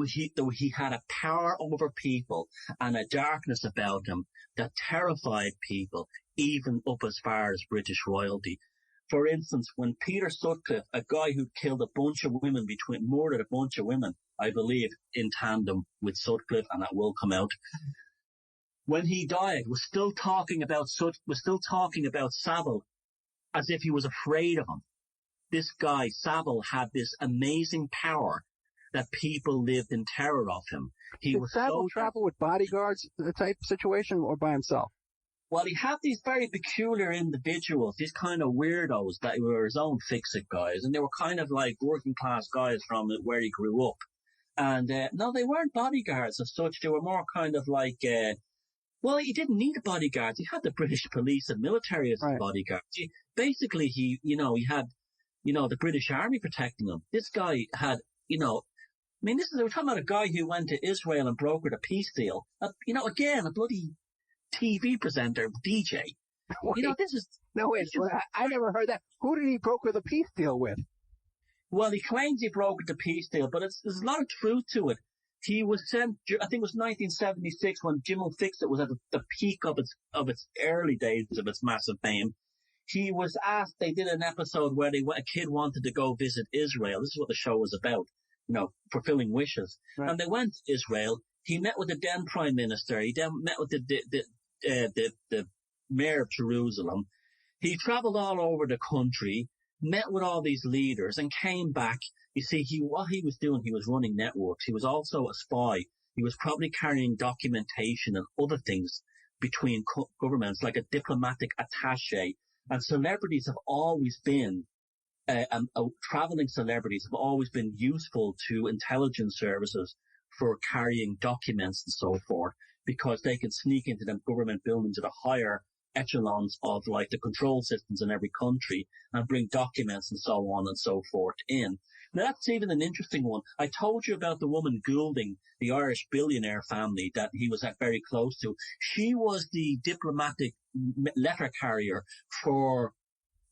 had a power over people and a darkness about him that terrified people, even up as far as British royalty. For instance, when Peter Sutcliffe, a guy who killed a bunch of women, murdered a bunch of women, I believe, in tandem with Sutcliffe, and that will come out, when he died, was still talking about Saville as if he was afraid of him. This guy, Saville, had this amazing power that people lived in terror of him. Did Saville travel with bodyguards type situation or by himself? Well, he had these very peculiar individuals, these kind of weirdos that were his own fix-it guys, and they were kind of like working class guys from where he grew up. And no, they weren't bodyguards as such. They were more kind of like... well, he didn't need a bodyguard. He had the British police and military as his bodyguards. He had, the British Army protecting him. This guy had, we're talking about a guy who went to Israel and brokered a peace deal. Again, a bloody TV presenter, DJ. Wait, this is... No, wait, I never heard that. Who did he broker the peace deal with? Well, he claims he brokered the peace deal, but there's a lot of truth to it. He was sent, I think it was 1976 when Jim'll Fix It was at the peak of its early days of its massive fame. He was asked, they did an episode where a kid wanted to go visit Israel. This is what the show was about, fulfilling wishes. Right. And they went to Israel. He met with the then Prime Minister. He then met with the Mayor of Jerusalem. He traveled all over the country, met with all these leaders and came back. You see, what he was doing, he was running networks. He was also a spy. He was probably carrying documentation and other things between governments, like a diplomatic attaché. And celebrities have always been, traveling celebrities have always been useful to intelligence services for carrying documents and so forth, because they can sneak into them government buildings at a higher echelons of like the control systems in every country and bring documents and so on and so forth in. Now that's even an interesting one. I told you about the woman Goulding, the Irish billionaire family that he was very close to. She was the diplomatic letter carrier for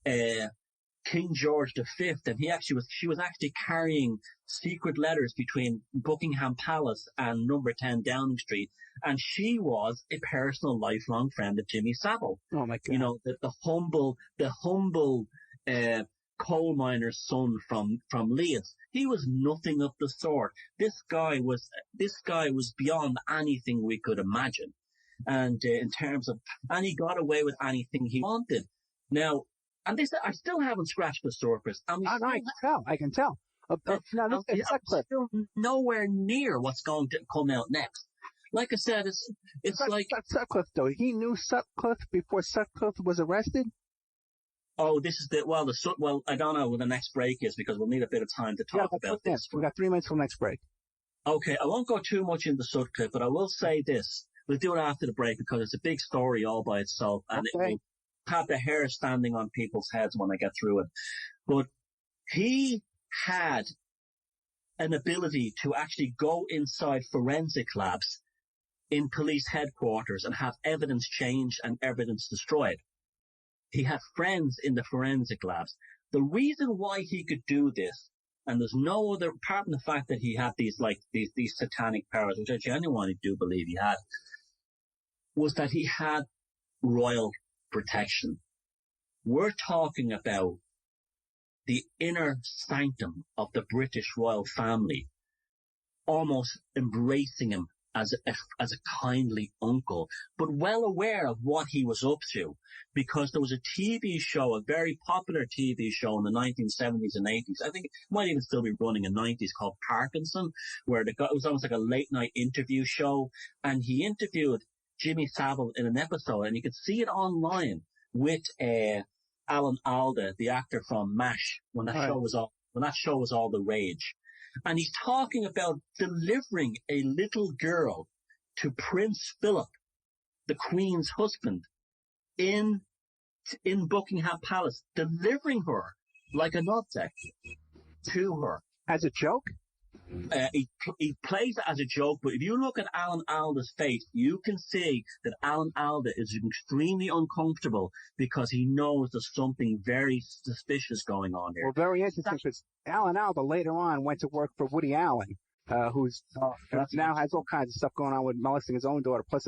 King George V, and she was actually carrying secret letters between Buckingham Palace and number 10 Downing Street, and she was a personal lifelong friend of Jimmy Savile. Oh my God! The humble coal miner's son from Leeds. He was nothing of the sort. This guy was beyond anything we could imagine, and and he got away with anything he wanted. Now. And I still haven't scratched the surface. I can tell. Now, look at Sutcliffe. Still nowhere near what's going to come out next. Like I said, it's like Sutcliffe, though. He knew Sutcliffe before Sutcliffe was arrested? Oh, this is well, I don't know what the next break is because we'll need a bit of time to talk about this. We got 3 minutes for the next break. Okay, I won't go too much into Sutcliffe, but I will say this. We'll do it after the break because it's a big story all by itself, and it will have the hair standing on people's heads when I get through it. But he had an ability to actually go inside forensic labs in police headquarters and have evidence changed and evidence destroyed. He had friends in the forensic labs. The reason why he could do this, and there's no other, apart from the fact that he had these satanic powers, which I genuinely do believe he had, was that he had royal protection. We're talking about the inner sanctum of the British royal family, almost embracing him as a kindly uncle, but well aware of what he was up to, because there was a TV show, a very popular TV show in the 1970s and 80s. I think it might even still be running in the 90s, called Parkinson, where it was almost like a late night interview show, and he interviewed Jimmy Saville in an episode, and you could see it online with Alan Alda, the actor from MASH, when that show was all the rage. And he's talking about delivering a little girl to Prince Philip, the Queen's husband, in Buckingham Palace, delivering her like an object to her. As a joke? He plays it as a joke, but if you look at Alan Alda's face, you can see that Alan Alda is extremely uncomfortable because he knows there's something very suspicious going on here. Well, very interesting, because Alan Alda later on went to work for Woody Allen, who's now has all kinds of stuff going on with molesting his own daughter, plus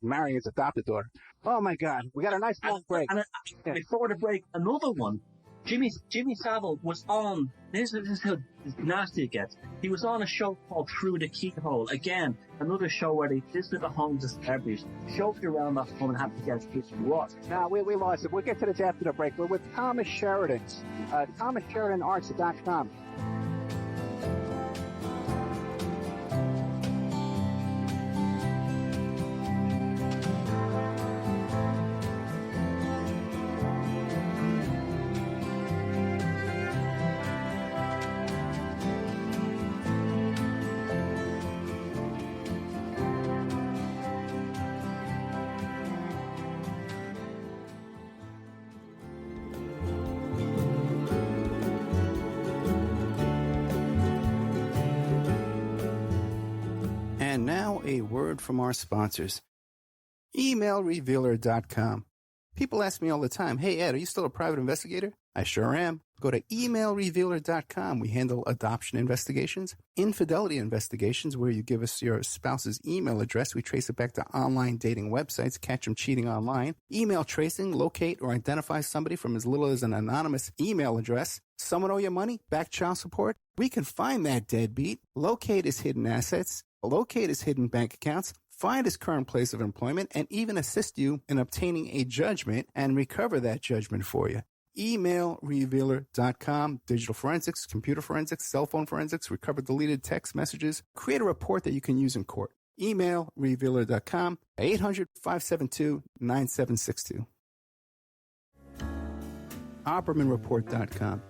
marrying his adopted daughter. Oh my God, we got a nice long break. Before the break, another one. Jimmy Saville was on, this is how nasty it gets. He was on a show called Through the Keyhole. Again, another show where they visited the homes of celebrities, showed you around that home and had to guess who it was. Now, we lost it. We'll get to this after the break. We're with Thomas Sheridan, ThomasSheridanArts.com. And now a word from our sponsors. EmailRevealer.com. People ask me all the time, hey Ed, are you still a private investigator? I sure am. Go to EmailRevealer.com. We handle adoption investigations, infidelity investigations, where you give us your spouse's email address. We trace it back to online dating websites, catch them cheating online. Email tracing, locate or identify somebody from as little as an anonymous email address. Someone owe you money? Back child support? We can find that deadbeat. Locate his hidden assets. Locate his hidden bank accounts. Find his current place of employment, and even assist you in obtaining a judgment and recover that judgment for you. EmailRevealer.com. Digital forensics, computer forensics, cell phone forensics, recover deleted text messages. Create a report that you can use in court. EmailRevealer.com. 800-572-9762. OppermanReport.com.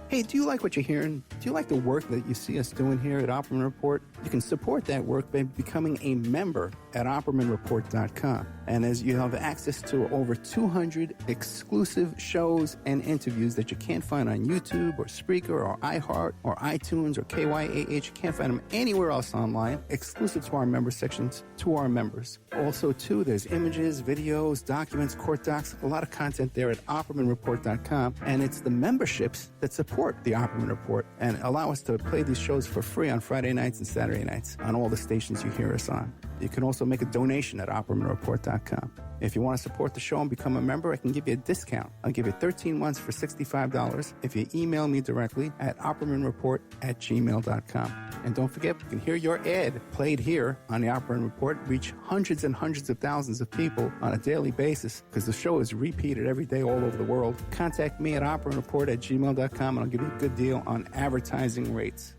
Hey, do you like what you're hearing? Do you like the work that you see us doing here at Opperman Report? You can support that work by becoming a member at OppermanReport.com. And as you have access to over 200 exclusive shows and interviews that you can't find on YouTube or Spreaker or iHeart or iTunes or KYAH. You can't find them anywhere else online, exclusive to our member sections, to our members. Also, too, there's images, videos, documents, court docs, a lot of content there at OppermanReport.com. And it's the memberships that support the Opperman Report and allow us to play these shows for free on Friday nights and Saturday nights on all the stations you hear us on. You can also make a donation at OppermanReport.com. If you want to support the show and become a member, I can give you a discount. I'll give you 13 months for $65 if you email me directly at OppermanReport@gmail.com. And don't forget, you can hear your ad played here on the Opperman Report, reach hundreds and hundreds of thousands of people on a daily basis because the show is repeated every day all over the world. Contact me at OppermanReport@gmail.com and I'll give you a good deal on advertising rates.